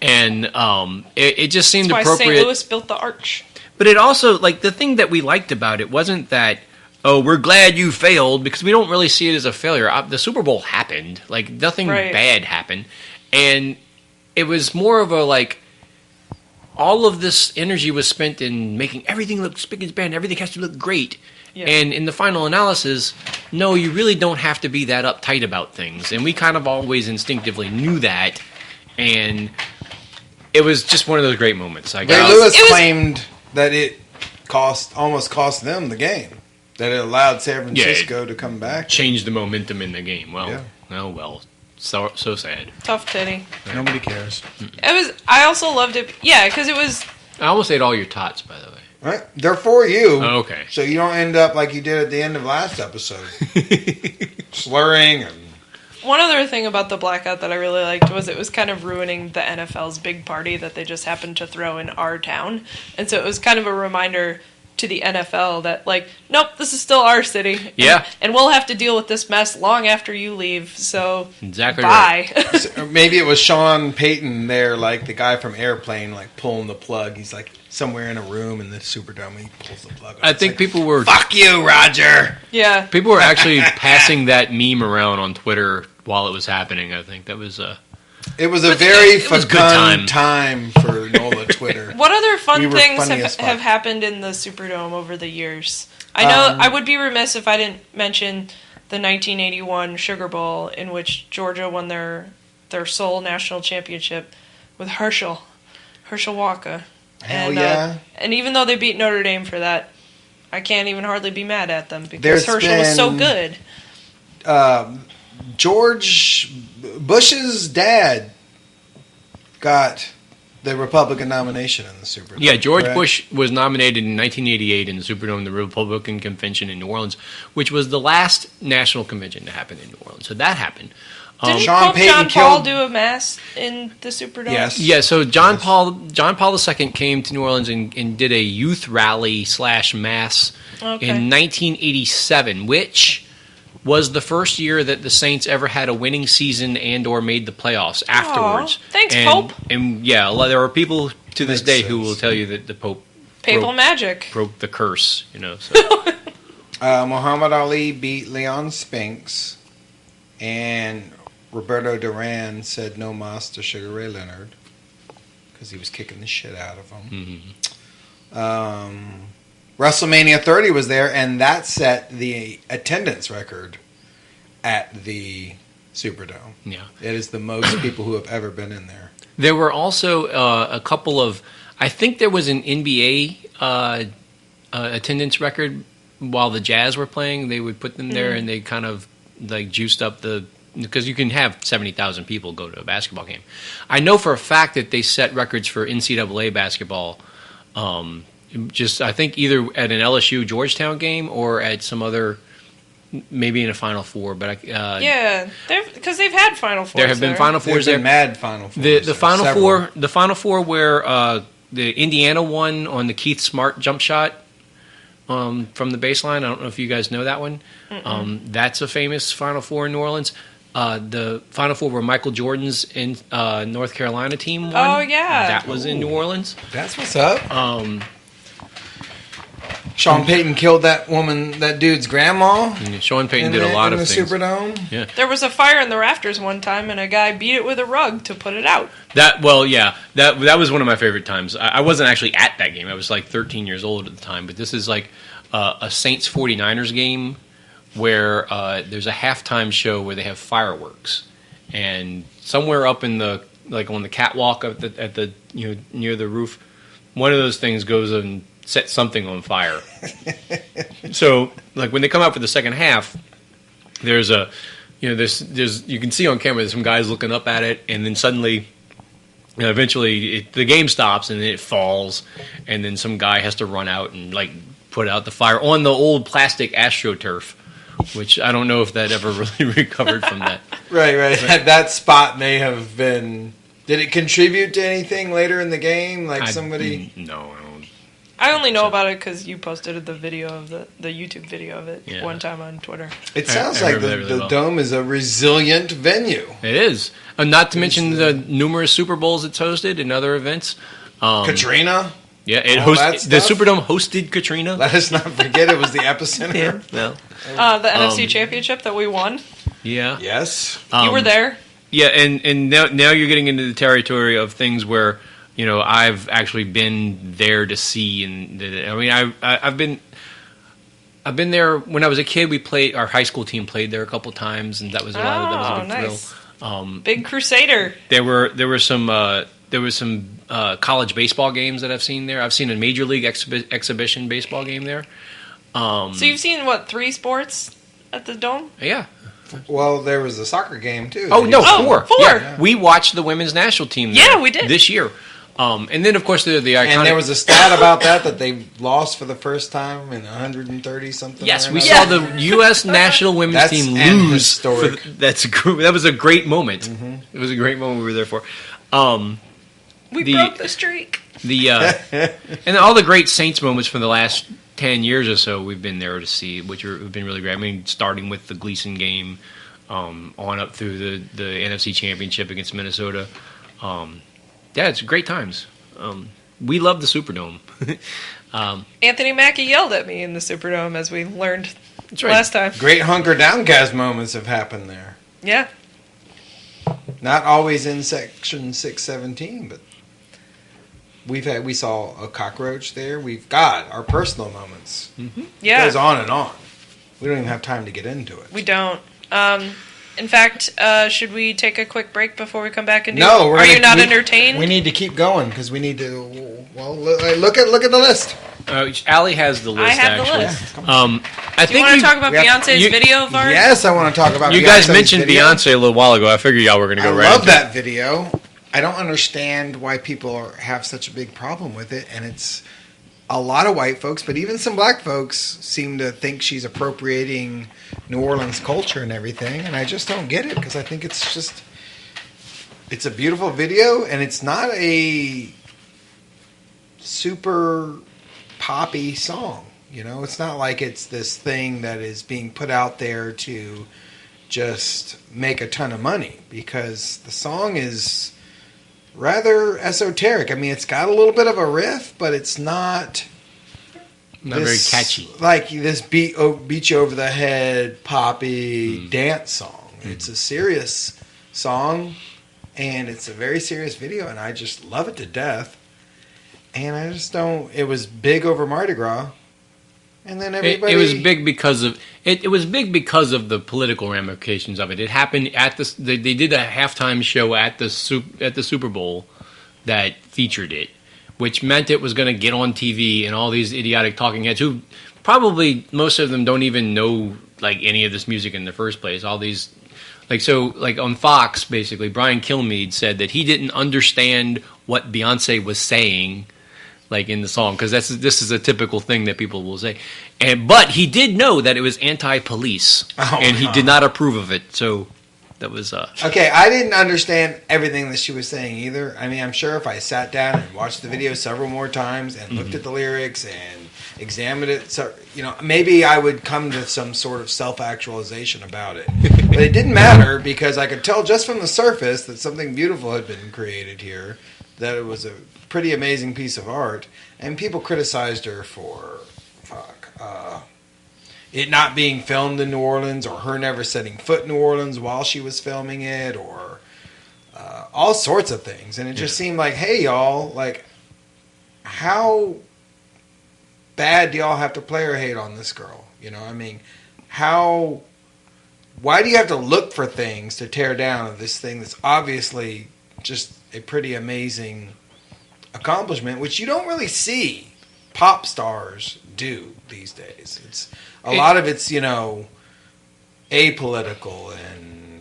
and it just seemed that's appropriate. Why St. Louis built the arch. But it also, like, the thing that we liked about it wasn't that, oh, we're glad you failed, because we don't really see it as a failure. The Super Bowl happened. Like, nothing bad happened. And it was more of a, like, all of this energy was spent in making everything look spick and span. Everything has to look great. Yeah. And in the final analysis, no, you really don't have to be that uptight about things. And we kind of always instinctively knew that. And it was just one of those great moments. Ray Lewis claimed that it almost cost them the game. That it allowed San Francisco to come back. Changed the momentum in the game. Well, so sad. Tough titty. Nobody cares. I also loved it. Yeah, because it was... I almost ate all your tots, by the way. Right? They're for you. Oh, okay. So you don't end up like you did at the end of last episode. Slurring and... One other thing about the Blackout that I really liked was it was kind of ruining the NFL's big party that they just happened to throw in our town. And so it was kind of a reminder to the NFL that, like, nope, this is still our city. Yeah. And we'll have to deal with this mess long after you leave. So, exactly bye. Right. So maybe it was Sean Payton there, like the guy from Airplane, like pulling the plug. He's like somewhere in a room in the Superdome. He pulls the plug. I think people were... Fuck you, Roger! Yeah. People were actually passing that meme around on Twitter while it was happening. I think that was... It was a very fun time for NOLA Twitter. What other fun things have happened in the Superdome over the years? I know I would be remiss if I didn't mention the 1981 Sugar Bowl in which Georgia won their sole national championship with Herschel Walker. Hell yeah. And even though they beat Notre Dame for that, I can't even hardly be mad at them because Herschel was so good. George Bush's dad got the Republican nomination in the Superdome. Yeah, George Bush was nominated in 1988 in the Superdome, the Republican Convention in New Orleans, which was the last national convention to happen in New Orleans. So that happened. Didn't Pope John Paul do a mass in the Superdome? Yes. Yeah, so John Paul II came to New Orleans and did a youth rally / mass in 1987, which was the first year that the Saints ever had a winning season and or made the playoffs afterwards. Aww. Thanks, Pope. And yeah, there are people to this day who will tell you that the Pope magic broke the curse, So. Muhammad Ali beat Leon Spinks, and Roberto Duran said no mas to Sugar Ray Leonard because he was kicking the shit out of him. Mm-hmm. WrestleMania 30 was there, and that set the attendance record at the Superdome. Yeah. It is the most people who have ever been in there. There were also a couple of... I think there was an NBA attendance record while the Jazz were playing. They would put them there, and they kind of like juiced up the... Because you can have 70,000 people go to a basketball game. I know for a fact that they set records for NCAA basketball... I think either at an LSU Georgetown game or at some other, maybe in a Final Four. But because they've had Final Fours. There have been Final Fours. There's been mad Final Fours. The Final Four where the Indiana won on the Keith Smart jump shot from the baseline. I don't know if you guys know that one. That's a famous Final Four in New Orleans. The Final Four where Michael Jordan's in North Carolina team won. Oh yeah, that was in New Orleans. That's what's up. Sean Payton killed that dude's grandma. Sean Payton did a lot of things. In the Superdome. Yeah. There was a fire in the rafters one time, and a guy beat it with a rug to put it out. That was one of my favorite times. I wasn't actually at that game. I was like 13 years old at the time. But this is like a Saints 49ers game where there's a halftime show where they have fireworks, and somewhere up in the on the catwalk at the near the roof, one of those things goes and set something on fire. So, like when they come out for the second half, there's you can see on camera there's some guys looking up at it, and then suddenly, eventually the game stops and then it falls, and then some guy has to run out and like put out the fire on the old plastic AstroTurf, which I don't know if that ever really recovered from that. Right. That spot may have been. Did it contribute to anything later in the game? Like somebody? No. I only know about it because you posted the video of the YouTube video of it one time on Twitter. It sounds like the Dome is a resilient venue. It is. Not to mention the numerous Super Bowls it's hosted and other events. Katrina? Yeah, the Superdome hosted Katrina. Let us not forget it was the epicenter. The NFC Championship that we won. Yeah. Yes. You were there. Yeah, and now you're getting into the territory of things where I've actually been there to see, and I mean, I've been there when I was a kid. We played, our high school team played there a couple times, and that was a good nice. thrill. Big Crusader. There were some college baseball games that I've seen there. I've seen a major league exhibition baseball game there. So you've seen 3 sports at the Dome? Yeah. Well, there was a soccer game too. Oh no, 4. 4. Yeah. We watched the women's national team there. Yeah, we did this year. And then of course the iconic. And there was a stat about that they lost for the first time in 130 something. Yes, we saw the U.S. national women's team lose. Historic. That was a great moment. Mm-hmm. It was a great moment we were there for. We broke the streak. And all the great Saints moments from the last 10 years or so we've been there to see, which have been really great. I mean, starting with the Gleason game, on up through the NFC Championship against Minnesota. Yeah, it's great times. We love the Superdome. Anthony Mackie yelled at me in the Superdome, as we learned last time. Great hunker downcast moments have happened there. Yeah. Not always in section 617, but we saw a cockroach there. We've got our personal moments. Mm-hmm. Yeah. It goes on and on. We don't even have time to get into it. We don't. In fact, should we take a quick break before we come back and do No, Are you not entertained? We need to keep going because we need to. Well, look at the list. Alli has the list. I have actually. the list. I Do you want to talk about Beyonce's video, Varg? Yes, I want to talk about. You Beyonce's guys mentioned video. Beyonce a little while ago. I figured y'all were going to go right. I love into that video. I don't understand why people have such a big problem with it, and it's a lot of white folks, but even some black folks seem to think she's appropriating New Orleans culture and everything, and I just don't get it because I think it's a beautiful video, and it's not a super poppy song. It's not like it's this thing that is being put out there to just make a ton of money, because the song is rather esoteric. I mean, it's got a little bit of a riff, but it's not very catchy. Like this beat you over the head poppy dance song. It's a serious song, and it's a very serious video, and I just love it to death. And I just don't. It was big over Mardi Gras, and then everybody. It was big because of it was big because of the political ramifications of it. It happened at the. They did a halftime show at the Super Bowl that featured it, which meant it was going to get on TV, and all these idiotic talking heads who probably most of them don't even know any of this music in the first place. All these on Fox, basically, Brian Kilmeade said that he didn't understand what Beyonce was saying, in the song, because this is a typical thing that people will say. But he did know that it was anti-police, and he did not approve of it. So that was okay. I didn't understand everything that she was saying either. I mean, I'm sure if I sat down and watched the video several more times and looked at the lyrics and examined it, so maybe I would come to some sort of self-actualization about it. But it didn't matter, because I could tell just from the surface that something beautiful had been created here, that it was a pretty amazing piece of art, and people criticized her for it not being filmed in New Orleans, or her never setting foot in New Orleans while she was filming it, or all sorts of things. And it just seemed like, hey, y'all, how bad do y'all have to player hate on this girl? I mean, why do you have to look for things to tear down this thing that's obviously just a pretty amazing accomplishment, which you don't really see pop stars do these days. It's a lot of it's apolitical and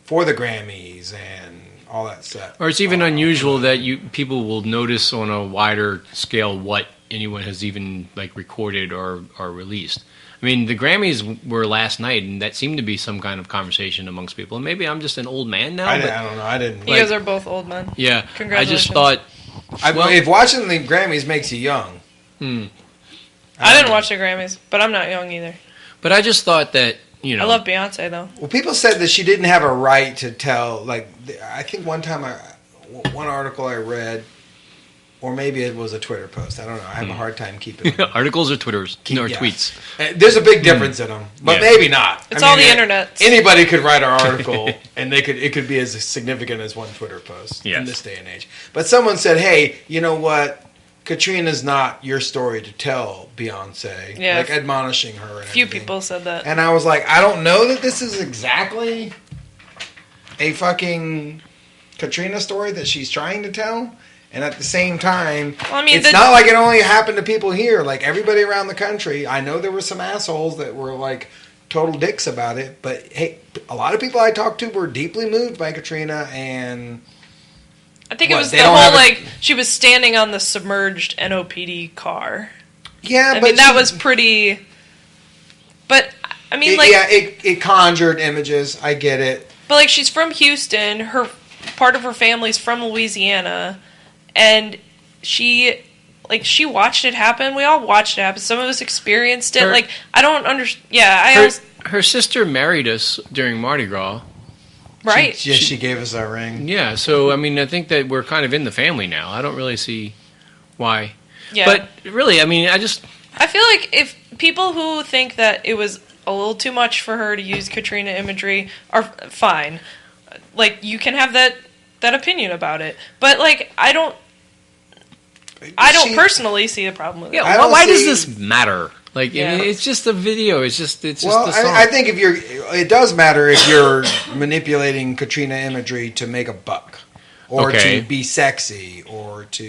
for the Grammys and all that stuff. Or it's even unusual that people will notice on a wider scale what anyone has even recorded or released. I mean, the Grammys were last night, and that seemed to be some kind of conversation amongst people. And maybe I'm just an old man now. I don't know. I didn't. You guys are both old men. Yeah. Congratulations. I just thought. If watching the Grammys makes you young. I didn't watch the Grammys, but I'm not young either. But I just thought that, I love Beyonce, though. Well, people said that she didn't have a right to tell. I think one time, one article I read, or maybe it was a Twitter post. I don't know. I have a hard time keeping Articles or Twitters or yeah. tweets. There's a big difference in them, but Yeah. maybe not. It's all the internet. Anybody could write an article, and it could be as significant as one Twitter post in Yes. this day and age. But someone said, "Hey, you know what? Katrina's not your story to tell, Beyonce." Yeah. Like admonishing her. And Few everything. people said that. And I was like, I don't know that this is exactly a fucking Katrina story that she's trying to tell. And at the same time, Well, I mean, it's not like it only happened to people here. Like everybody around the country, I know there were some assholes that were like total dicks about it. But hey, a lot of people I talked to were deeply moved by Katrina. And I think it was they the don't whole, have a- like, she was standing on the submerged NOPD car. yeah, I but mean, that was pretty... But, I mean, like... it conjured images. I get it. But, like, she's from Houston. Part of her family's from Louisiana. And she watched it happen. We all watched it happen. Some of us experienced it. Her- I don't understand. Yeah, Her sister married us during Mardi Gras. right. She gave us our ring. Yeah, so I mean, I think that we're kind of in the family now. I don't really see why. Yeah. But really, I mean, I feel like if people who think that it was a little too much for her to use Katrina imagery are fine. Like, you can have that opinion about it. But, like, I don't personally see a problem with it. yeah. Why does this matter? Like, Yeah. I mean, it's just a video. It's just Well, the song. I think it does matter if you're manipulating Katrina imagery to make a buck, or Okay. to be sexy, or to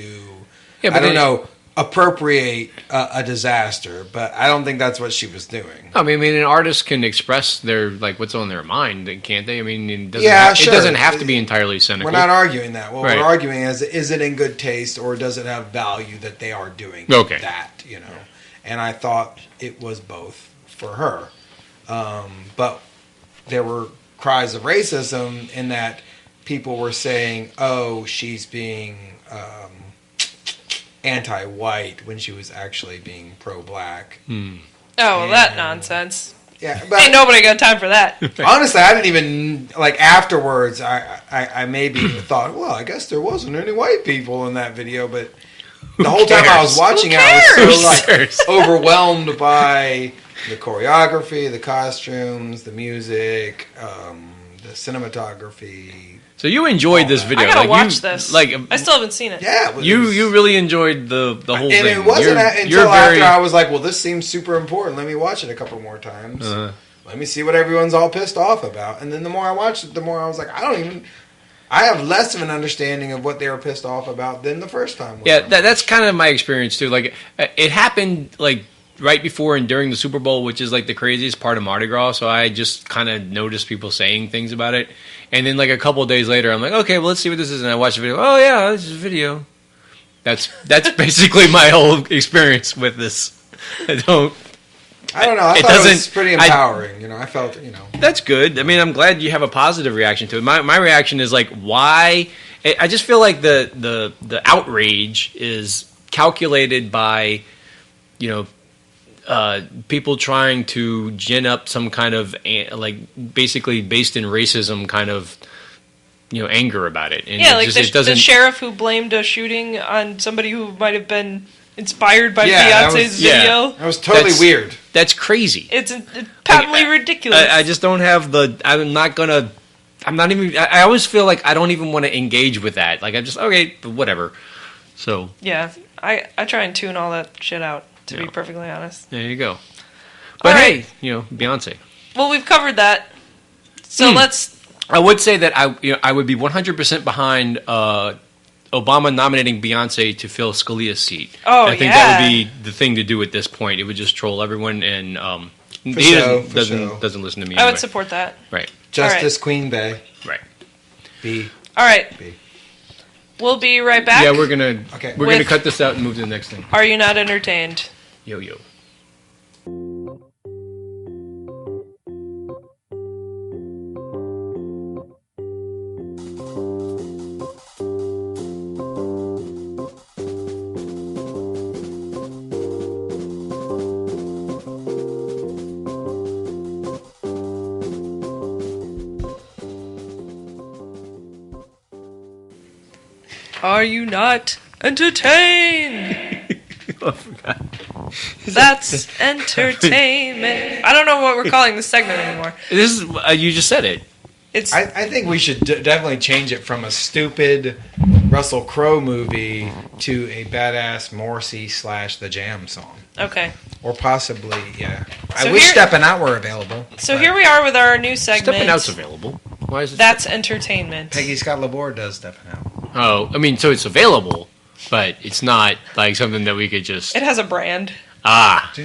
Yeah, but I don't then- know, appropriate a disaster. But I don't think that's what she was doing. I mean, an artist can express their like what's on their mind, can't they? I mean, it doesn't, Yeah, it sure. doesn't have to be entirely cynical. We're not arguing that. What Right. we're arguing is it in good taste, or does it have value that they are doing Okay. that? You know, and I thought it was both for her. But there were cries of racism in that people were saying, "Oh, she's being anti-white," when she was actually being pro-black. Oh, that nonsense. Yeah, but Ain't nobody got time for that. honestly, I didn't even like afterwards. I maybe thought, well, I guess there wasn't any white people in that video, but the whole time I was cares? watching it, Who I was so like cares? overwhelmed by the choreography, the costumes, the music, the cinematography. So you enjoyed this video? I gotta like watch you, this. Like I still haven't seen it. Yeah, it was, you really enjoyed the whole and thing. it wasn't until You're after I was like, well, this seems super important. Let me watch it a couple more times. Let me see what everyone's all pissed off about. And then the more I watched it, the more I was like, I have less of an understanding of what they were pissed off about than the first time. Yeah, that's kind of my experience too. Like, it happened like right before and during the Super Bowl, which is like the craziest part of Mardi Gras. So I just kind of noticed people saying things about it, and then like a couple of days later, I'm like, okay, well, let's see what this is, and I watch the video. Oh yeah, this is a video. That's basically my whole experience with this. I don't know. I thought it was pretty empowering. I felt. That's good. I mean, I'm glad you have a positive reaction to it. My reaction is like, why? I just feel like the outrage is calculated by, people trying to gin up some kind of like basically based in racism kind of anger about it. And Yeah, it like just, the, it doesn't. the sheriff who blamed a shooting on somebody who might have been inspired by Yeah, Beyonce's yeah. video. That was totally That's- weird. That's crazy. It's patently ridiculous. I just don't have the. I'm not gonna. I'm not even. I always feel like I don't even want to engage with that. Like I'm just okay, but whatever. So Yeah, I try and tune all that shit out, to be Yeah. perfectly honest. there you go. But All hey, right. Beyonce. Well, we've covered that. So let's... I would say that I would be 100% behind Obama nominating Beyonce to fill Scalia's seat. Oh, I think that would be the thing to do at this point. It would just troll everyone, and he doesn't listen to me. I Anyway. would support that. Right, Justice Queen Bey. right. B. All right. B. We'll be right back. Yeah, we're gonna With- cut this out and move to the next thing. Are you not entertained? Yo. Are you not Entertain! I forgot. That's entertainment. I don't know what we're calling this segment anymore. This is you just said it. It's I think we should definitely change it from a stupid Russell Crowe movie to a badass Morrissey / The Jam song. okay. Or possibly, yeah. So I wish here- Steppin' Out were available. So here we are with our new segment. Stepping Out's available. Why is it? That's entertainment. Peggy Scott LaBorde does Steppin' Out. Oh, I mean, so it's available, but it's not like something that we could just. It has a brand. Ah. All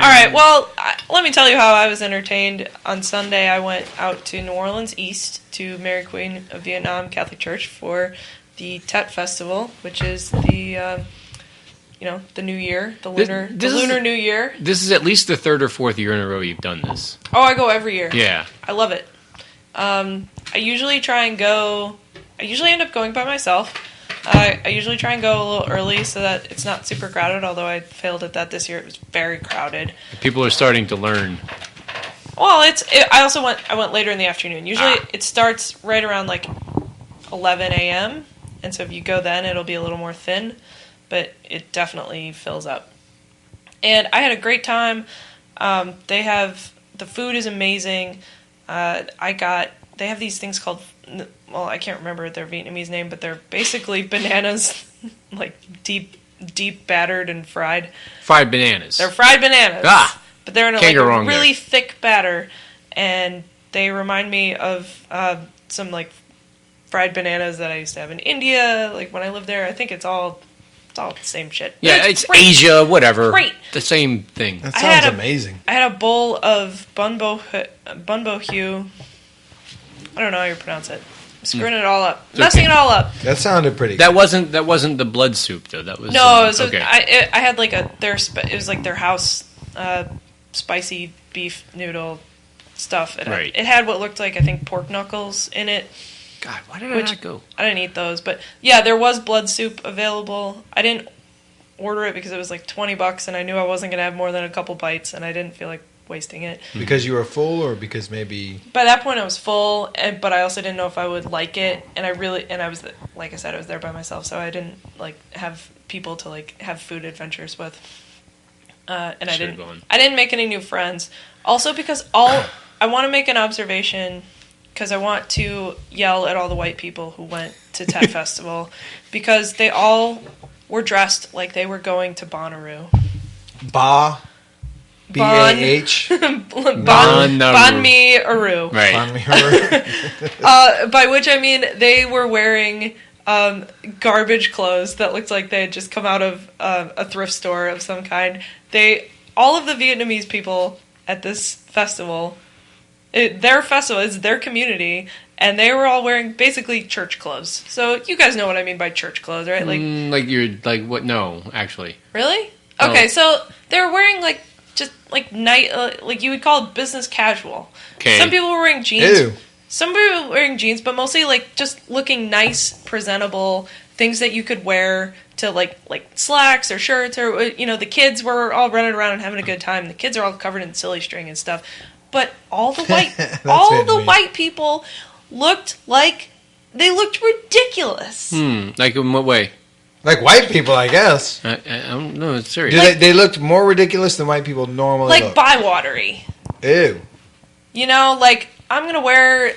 right. Well, let me tell you how I was entertained. On Sunday, I went out to New Orleans East to Mary Queen of Vietnam Catholic Church for the Tet Festival, which is the the New Year, the lunar New Year. This is at least the third or fourth year in a row you've done this. Oh, I go every year. Yeah. I love it. I usually try and go. I usually end up going by myself. I usually try and go a little early so that it's not super crowded, although I failed at that this year. It was very crowded. People are starting to learn. Well, I went later in the afternoon. Usually it starts right around like 11 a.m. And so if you go then, it'll be a little more thin, but it definitely fills up. And I had a great time. The food is amazing. They have these things called, well, I can't remember their Vietnamese name, but they're basically bananas, like deep battered and fried. Fried bananas. They're fried bananas. But they're in a really thick batter, and they remind me of some like fried bananas that I used to have in India, like when I lived there. I think it's all the same shit. Yeah, it's Asia, whatever. Great. The same thing. That sounds amazing. I had a bowl of bun bo hue. I don't know how you pronounce it. I'm screwing it all up. Messing it all up. That sounded pretty good. That wasn't the blood soup though. That was no. So okay. I had like it was like their house spicy beef noodle stuff. Right. It had what looked like, I think, pork knuckles in it. God, why did I not go? I didn't eat those, but yeah, there was blood soup available. I didn't order it because it was like $20, and I knew I wasn't gonna have more than a couple bites, and I didn't feel like wasting it. Because you were full, or because maybe by that point I was full, but I also didn't know if I would like it, and I was, like I said, I was there by myself, so I didn't like have people to like have food adventures with. And I didn't make any new friends. Also because I want to make an observation, because I want to yell at all the white people who went to Tet Festival, because they all were dressed like they were going to Bonnaroo. B-A-H? Bon Mi Aru. Right. Bon Mi Aru. By which I mean they were wearing garbage clothes that looked like they had just come out of a thrift store of some kind. All of the Vietnamese people at this festival, their festival is their community, and they were all wearing basically church clothes. So you guys know what I mean by church clothes, right? Like what? No, actually. Really? Oh. Okay, so they were wearing like just like night, like you would call it business casual. Okay. Some people were wearing jeans. Ew. Some people were wearing jeans, but mostly like just looking nice, presentable things that you could wear to like slacks or shirts, or the kids were all running around and having a good time. The kids are all covered in silly string and stuff. But all the white people looked ridiculous. Like in what way? Like white people, I guess. I don't know. It's serious. They looked more ridiculous than white people normally like look. Bywatery. Ew. Like I'm gonna wear,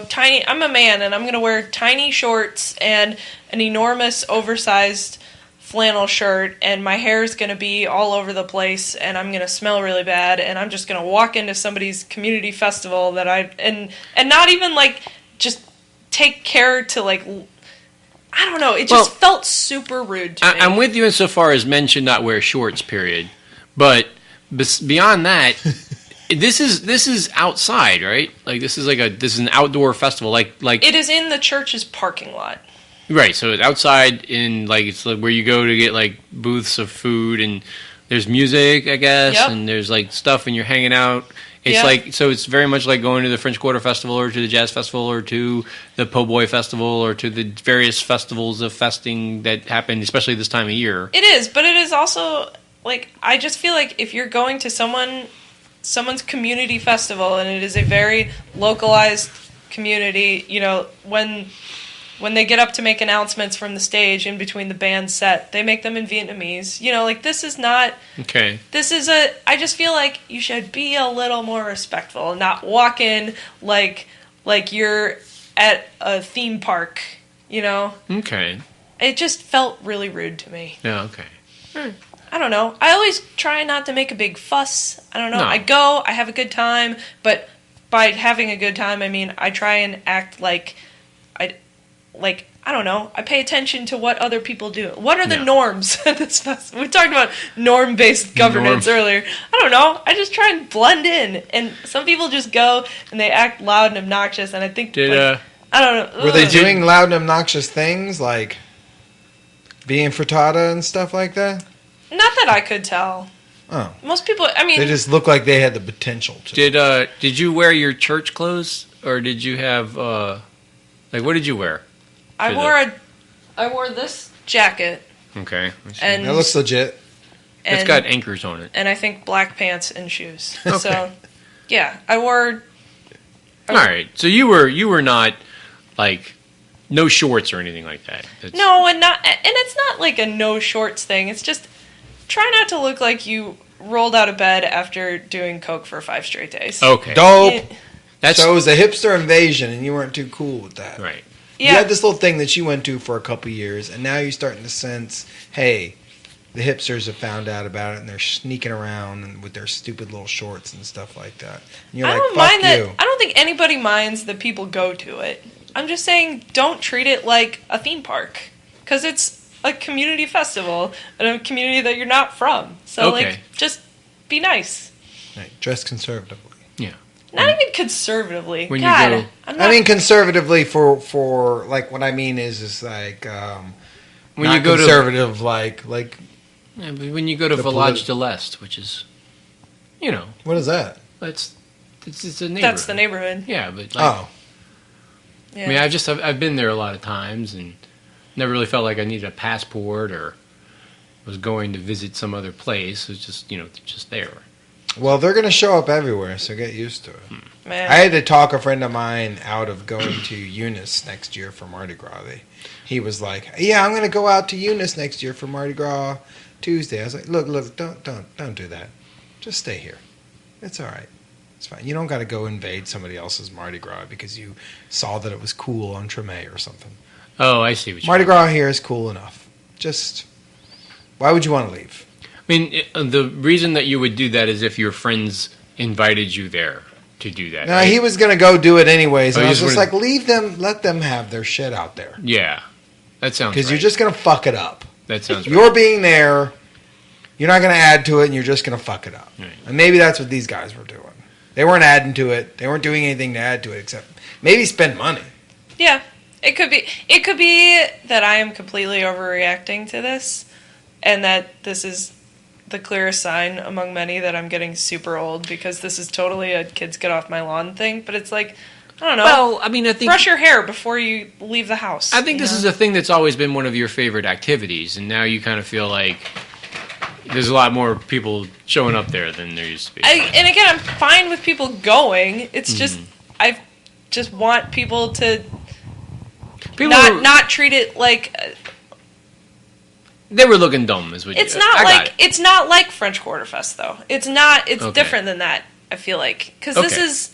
tiny. I'm a man, and I'm gonna wear tiny shorts and an enormous, oversized flannel shirt, and my hair is gonna be all over the place, and I'm gonna smell really bad, and I'm just gonna walk into somebody's community festival that and not even like just take care to like. I don't know. It just felt super rude to me. I'm with you insofar as men should not wear shorts, period. But beyond that, this is outside, right? Like this is an outdoor festival. Like it is in the church's parking lot. Right. So it's outside in it's like where you go to get like booths of food, and there's music, I guess, Yep. and there's like stuff, and you're hanging out. It's it's very much like going to the French Quarter Festival or to the Jazz Festival or to the Po' Boy Festival or to the various festivals of festing that happen, especially this time of year. It is, but it is also, like, I just feel like if you're going to someone's community festival, and it is a very localized community, when when they get up to make announcements from the stage in between the band set, they make them in Vietnamese. You know, like, this is not... Okay. This is I just feel like you should be a little more respectful and not walk in like you're at a theme park, you know? Okay. It just felt really rude to me. Yeah, okay. I don't know. I always try not to make a big fuss. I don't know. No. I go, I have a good time, but by having a good time, I mean I try and act like I don't know. I pay attention to what other people do. What are the norms at this festival? We talked about norm-based governance earlier. I don't know. I just try and blend in, and some people just go and they act loud and obnoxious, and I think I don't know. Were they doing loud and obnoxious things like being frittata and stuff like that? Not that I could tell. Oh. Most people, I mean... They just looked like they had the potential to. Did you wear your church clothes, or did you have, what did you wear? I wore this jacket. Okay. And that looks legit. It's got anchors on it. And I think black pants and shoes. Okay. So, yeah, I wore... All right. So you were not, like, no shorts or anything like that. No, and it's not like a no shorts thing. It's just try not to look like you rolled out of bed after doing coke for 5 straight days. Okay. Dope. So it was a hipster invasion, and you weren't too cool with that. Right. Yeah. You had this little thing that you went to for a couple years, and now you're starting to sense, hey, the hipsters have found out about it, and they're sneaking around and with their stupid little shorts and stuff like that. And you're I like, don't fuck mind you. that. I don't think anybody minds that people go to it. I'm just saying, don't treat it like a theme park, because it's a community festival and a community that you're not from. So, just be nice. Right. Dress conservatively. Yeah. Not even conservatively. When God, you go, I mean conservatively for like what I mean is like when not you go conservative like yeah, but when you go to Village de l'Est, which is, you know, what is that? It's a neighborhood. That's the neighborhood. Yeah, but Yeah. I mean, I've been there a lot of times and never really felt like I needed a passport or was going to visit some other place. It was just, you know, just there. Well, they're going to show up everywhere, so get used to it. Man. I had to talk a friend of mine out of going to Eunice next year for Mardi Gras. He was like, "Yeah, I'm going to go out to Eunice next year for Mardi Gras Tuesday." I was like, "Look, don't do that. Just stay here. It's all right. It's fine. You don't got to go invade somebody else's Mardi Gras because you saw that it was cool on Treme or something." Oh, I see what you Mardi Gras here is cool enough. Just why would you want to leave? I mean, the reason that you would do that is if your friends invited you there to do that. No, right? he was going to go do it anyways. And Oh, I he was just just like, leave them, let them have their shit out there. Yeah, that sounds right. Because you're just going to fuck it up. That sounds You're being there, you're not going to add to it, and you're just going to fuck it up. Right. And maybe that's what these guys were doing. They weren't adding to it. They weren't doing anything to add to it except maybe spend money. Yeah, it could be. It could be that I am completely overreacting to this, and that this is the clearest sign among many that I'm getting super old, because this is totally a kids get off my lawn thing. But it's like, I don't know. Well, I mean, I think brush your hair before you leave the house. I think this is a thing that's always been one of your favorite activities, and now you kind of feel like there's a lot more people showing up there than there used to be. And again, I'm fine with people going. It's just I just want people to not treat it like. They were looking dumb, is what It's you, not I like got it. it's not like French Quarter Fest though. It's not. It's Okay. different than that. I feel like because Okay. this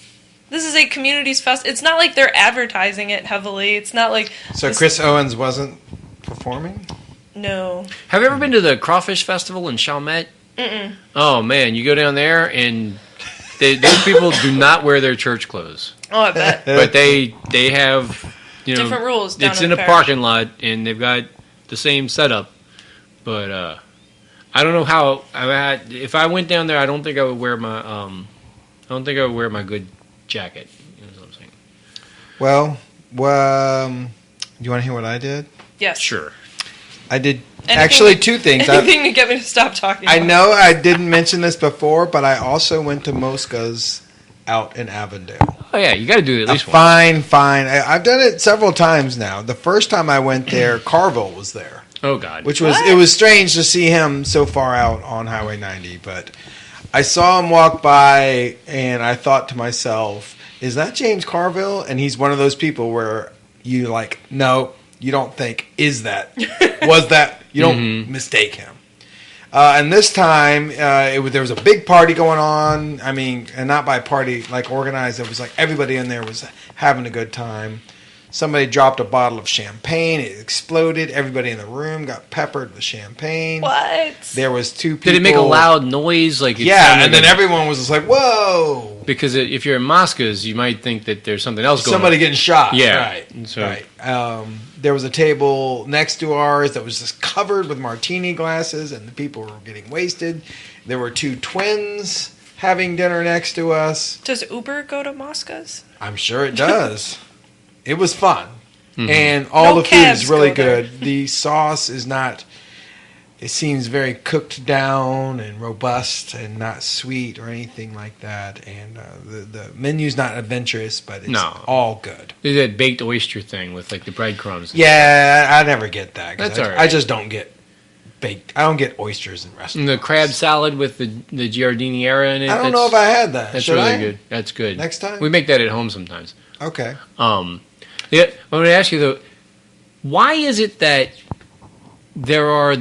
is a communities fest. It's not like they're advertising it heavily. It's not like So Chris Owens wasn't performing? no. Have you ever been to the Crawfish Festival in Chalmette? Mm-mm. Oh man, you go down there and those people do not wear their church clothes, Oh, I bet. but they have Different rules down It's in in a the parking lot and they've got the same setup, but I don't know how. If I went down there, I don't think I would wear my good jacket. You know what I'm saying? Well, do you want to hear what I did? Yes. Sure. I did Anything- actually 2 things. Anything to get me to stop talking. I about know I didn't mention this before, but I also went to Mosca's out in Avondale. Oh yeah, you got to do it at least once. Fine. I've done it several times now. The first time I went there, Carville was there, Oh god. which was it was strange to see him so far out on Highway 90. But I saw him walk by, and I thought to myself, "Is that James Carville?" And he's one of those people where you like, no, you don't think, is that, was that, you don't mistake him. And this time, there was a big party going on. I mean, and not by party, like organized. It was like everybody in there was having a good time. Somebody dropped a bottle of champagne. It exploded. Everybody in the room got peppered with champagne. What? There was 2 people. Did it make a loud noise? Like it yeah, sounded and then like- everyone was just like, whoa. Because if you're in Mosca's, you might think that there's something else going Somebody on. getting shot. Yeah. Right. So- Right. There was a table next to ours that was just covered with martini glasses, and the people were getting wasted. There were 2 twins having dinner next to us. Does Uber go to Mosca's? I'm sure it does. It was fun. Mm-hmm. And all No the food is cabs really go there. good. The sauce is not, it seems very cooked down and robust and not sweet or anything like that. And the menu's not adventurous, but it's all good. There's that baked oyster thing with like the breadcrumbs. Yeah, I never get that. 'Cause That's all right. I just don't get baked. I don't get oysters in restaurants. And the crab salad with the giardiniera in it. I don't know if I had that. That's Should really I? good. That's good. Next time? We make that at home sometimes. Okay. Yeah, I want to ask you though, why is it that there are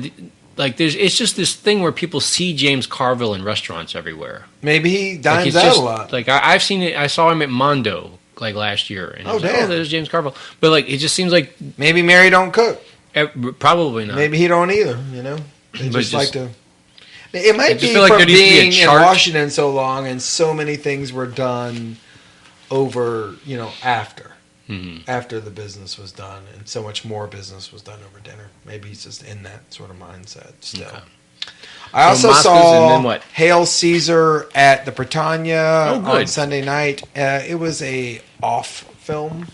it's just this thing where people see James Carville in restaurants everywhere. Maybe he Like dines it's out just, a lot. Like I've seen it. I saw him at Mondo like last year. And I was like, damn. there's James Carville. But like it just seems like Maybe Mary don't cook. probably not. Maybe he don't either, you know? They But just like just- to... It I might just be feel like from there needs to be a being in chart. Washington so long and so many things were done over, after the business was done, and so much more business was done over dinner. Maybe he's just in that sort of mindset still. Okay. I also Mosca's saw and then what? Hail Caesar at the Prytania Oh, good. on Sunday night. It was a off film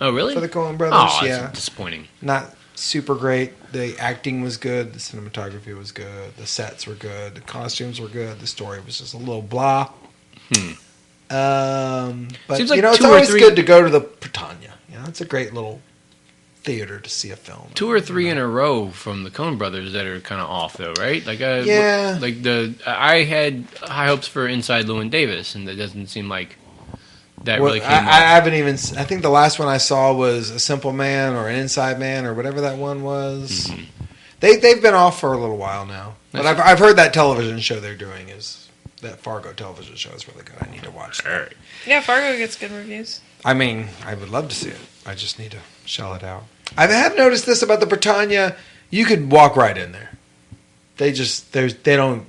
Oh really? for the Coen brothers. Oh, that's yeah, disappointing. not super great. The acting was good. The cinematography was good. The sets were good. The costumes were good. The story was just a little blah. But Seems like it's 2 or always 3 good to go to the Prytania. It's a great little theater to see a film. 2 or 3 in a row from the Coen Brothers that are kind of off, though, right? Like, Yeah. I had high hopes for Inside Llewyn Davis, and that doesn't seem like that Well, really came I off. haven't even. I think the last one I saw was A Simple Man or An Inside Man or whatever that one was. Mm-hmm. They've been off for a little while now, but I've heard that television show they're doing is that Fargo television show is really good. I need to watch that. All right. Yeah, Fargo gets good reviews. I mean, I would love to see it. I just need to shell it out. I have noticed this about the Prytania. You could walk right in there. They don't.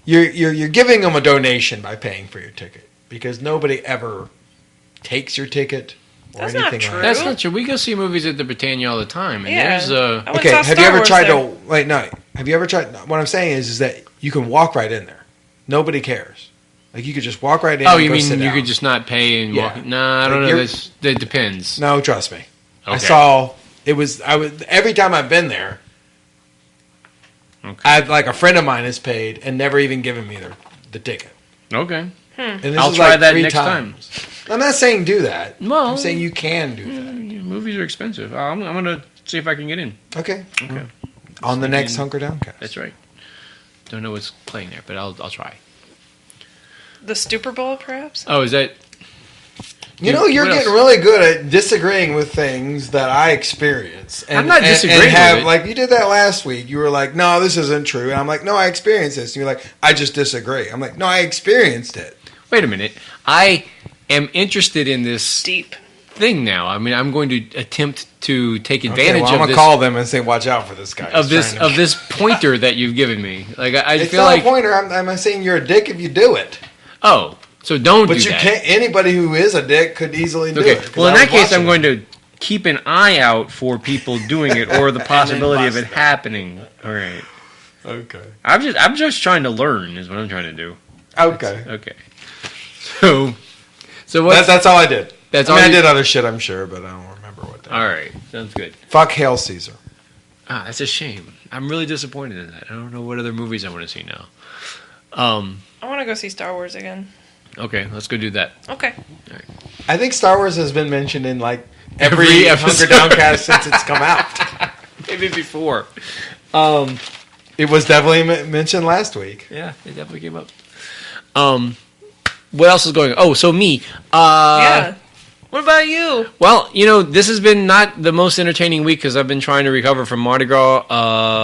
You're giving them a donation by paying for your ticket because nobody ever takes your ticket or That's not anything true. like That's that. not true. We go see movies at the Britannia all the time, and Yeah. there's I went and Okay, saw have Star you ever Wars tried there. to wait? No, have you ever tried? What I'm saying is that you can walk right in there. Nobody cares. Like you could just walk right in. Oh, and you go mean sit you down. could just not pay and Yeah. walk? Nah, I don't Like know. you're- That depends. No, trust me. I Okay. saw it was. I was every time I've been there. Okay. I've like a friend of mine has paid and never even given me the ticket. Okay. And this I'll is try like that 3 next times. I'm not saying do that. Well- I'm saying you can do that. Movies are expensive. I'm gonna see if I can get in. Okay. Okay. On the next Hunker Downcast. That's right. Don't know what's playing there, but I'll try. The Stupor Bowl, perhaps? Oh, is that? You know, you're What getting else? really good at disagreeing with things that I experience. And, I'm not disagreeing with it. Like, you did that last week. You were like, no, this isn't true. And I'm like, no, I experienced this. And you're like, I just disagree. I'm like, no, I experienced it. Wait a minute. I am interested in this Deep. thing now. I mean, I'm going to attempt to take Okay, advantage well, I'm of going to this call them and say, watch out for this guy. of He's this trying to- of this pointer that you've given me. Like I It's feel not like a pointer. I'm saying you're a dick if you do it. oh, so don't But do you that. can't. Anybody who is a dick could easily do Okay. it. 'cause Well, in I that was case, I'm watching going to keep an eye out for people doing it or the possibility of it bust it. happening. All right. it. Okay. I'm just trying to learn is what I'm trying to do. Okay. Okay. So what's That's all I did. That's I mean, all I you- did other shit, I'm sure, but I don't remember what that. all right. Sounds good. Fuck Hail Caesar. Ah, that's a shame. I'm really disappointed in that. I don't know what other movies I want to see now. I want to go see Star Wars again. Okay, let's go do that. Okay. I think Star Wars has been mentioned in like Every every episode. Hunker Downcast since it's come out. Maybe before. It was definitely mentioned last week. Yeah, it definitely came up. What else is going on? Oh, so me. Yeah. What about you? Well, this has been not the most entertaining week because I've been trying to recover from Mardi Gras.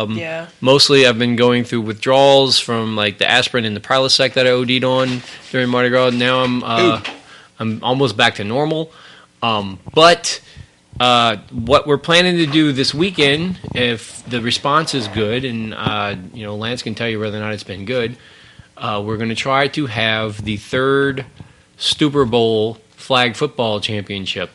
Yeah. Mostly I've been going through withdrawals from like the aspirin and the Prilosec that I OD'd on during Mardi Gras. Now I'm almost back to normal. But what we're planning to do this weekend, if the response is good, and Lance can tell you whether or not it's been good, we're going to try to have the third Stupor Bowl flag football championship,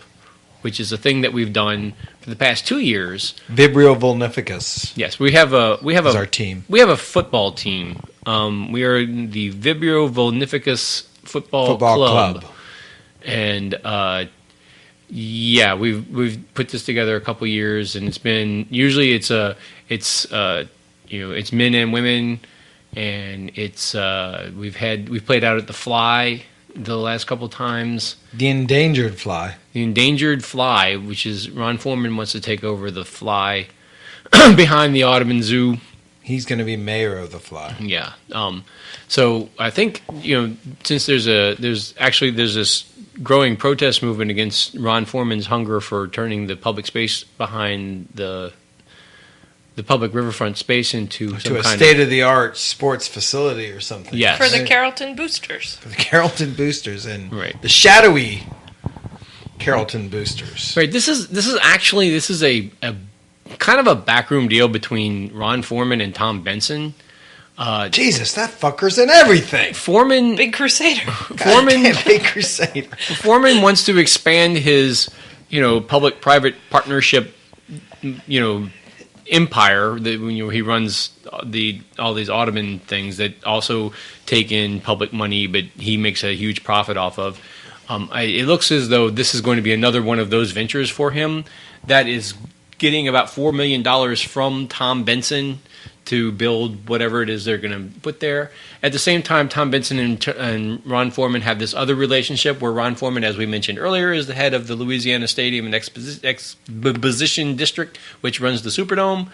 which is a thing that we've done for the past 2 years. Vibrio Vulnificus. Yes, we have our team. We have a football team. We are the Vibrio Vulnificus football club. And we've put this together a couple years, and it's been usually it's men and women, and we've played out at the Fly the last couple times. The Endangered Fly. The Endangered Fly, which is Ron Foreman wants to take over the Fly behind the Audubon Zoo. He's going to be mayor of the Fly. Yeah. So I think since there's this growing protest movement against Ron Foreman's hunger for turning the public space behind the public riverfront space into some a kind state-of-the-art sports facility or something. Yes. For the Carrollton Boosters. For the Carrollton Boosters and Right. the shadowy Carrollton Boosters. Right. This is a kind of a backroom deal between Ron Foreman and Tom Benson. Jesus, that fucker's in everything. Foreman, Big Crusader. Big Crusader. Foreman wants to expand his, public-private partnership, empire. That he runs all these Audubon things that also take in public money, but he makes a huge profit off of. It looks as though this is going to be another one of those ventures for him that is getting about $4 million from Tom Benson to build whatever it is they're going to put there. At the same time, Tom Benson and Ron Foreman have this other relationship where Ron Foreman, as we mentioned earlier, is the head of the Louisiana Stadium and Exposition District, which runs the Superdome.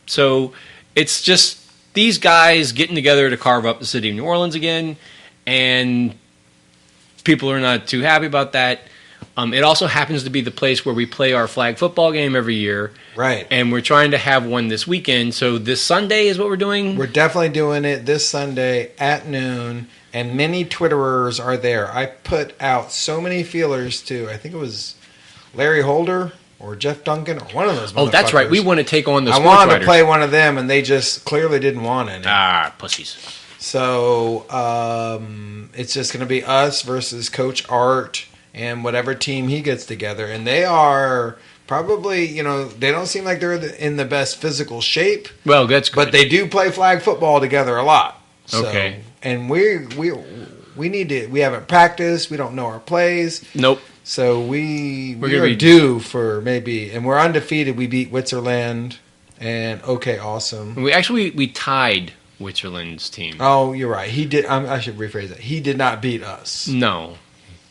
So it's just these guys getting together to carve up the city of New Orleans again, and people are not too happy about that. It also happens to be the place where we play our flag football game every year. Right. And we're trying to have one this weekend. So this Sunday is what we're doing? We're definitely doing it this Sunday at noon, and many Twitterers are there. I put out so many feelers to, I think it was Larry Holder or Jeff Duncan or one of those motherfuckers. Oh, that's right. We want to take on the sports I wanted writers. to play one of them, and they just clearly didn't want any. Pussies. So it's just going to be us versus Coach Art and whatever team he gets together. And they are probably, they don't seem like they're in the best physical shape. Well, that's good. But they do play flag football together a lot. So, okay. And we need to, we haven't practiced. We don't know our plays. Nope. So we are due for maybe, and we're undefeated. We beat Witzerland and OK Awesome. We tied Witzerland's team. Oh, you're right. He did. I should rephrase that. He did not beat us. No.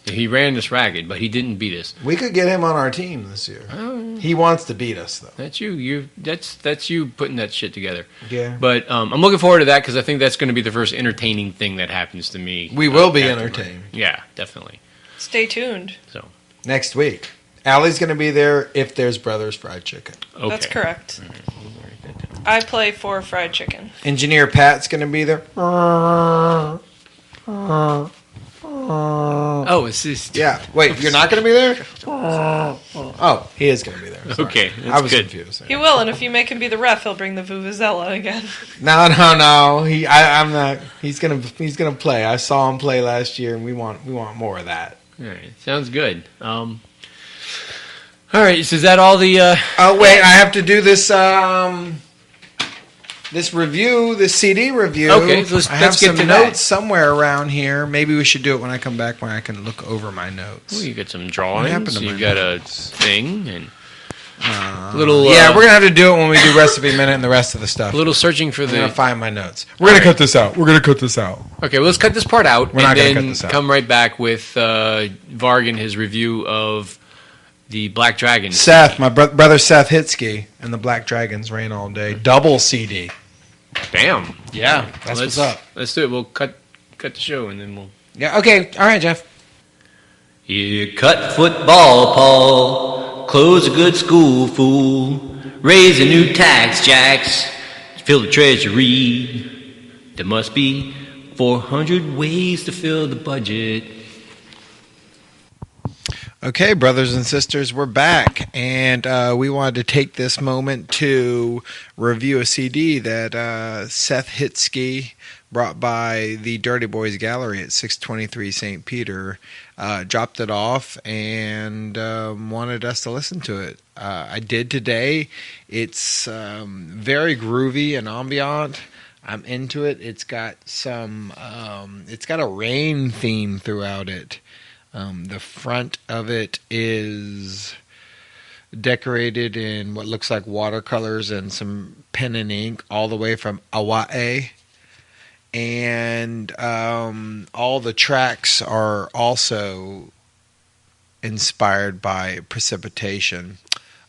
He ran us ragged, but he didn't beat us. We could get him on our team this year. He wants to beat us, though. That's you. That's you putting that shit together. Yeah. But I'm looking forward to that because I think that's going to be the first entertaining thing that happens to me. We will be entertained. Yeah, definitely. Stay tuned. So next week, Alli's going to be there if there's Brothers Fried Chicken. Okay. That's correct. I play for fried chicken. Engineer Pat's going to be there. Oh, it's just... Yeah. Wait, you're not going to be there? Oh, he is going to be there. Sorry. Okay, I was good. confused. He will, and if you make him be the ref, he'll bring the vuvuzela again. No. I'm not. He's gonna play. I saw him play last year, and we want more of that. All right, sounds good. All right, so is that all the... Oh, wait, I have to do this... This review, this CD review. Okay, I have some notes somewhere around here. Maybe we should do it when I come back, when I can look over my notes. Well, you got some What drawings. happened to You my got notes? a thing and little. Yeah, we're gonna have to do it when we do Recipe Minute and the rest of the stuff. A little searching for I'm gonna the. find my notes. We're gonna cut this out. Okay, well, let's cut this part out. We're not and gonna then cut this out. Come right back with Varg and his review of the Black Dragon. Seth, my brother Seth Hitsky and the Black Dragons Reign All Day double CD. Bam. Yeah, that's what's up. Let's do it. We'll cut the show and then we'll. Yeah. Okay. All right, Jeff. You cut football, Paul. Close a good school, fool. Raise a new tax, Jacks. Fill the treasury. There must be 400 ways to fill the budget. Okay, brothers and sisters, we're back, and we wanted to take this moment to review a CD that Seth Hitsky brought by the Dirty Boys Gallery at 623 St. Peter. Dropped it off and wanted us to listen to it. I did today. It's very groovy and ambient. I'm into it. It's got it's got a rain theme throughout it. The front of it is decorated in what looks like watercolors and some pen and ink all the way from Hawaii. And all the tracks are also inspired by precipitation.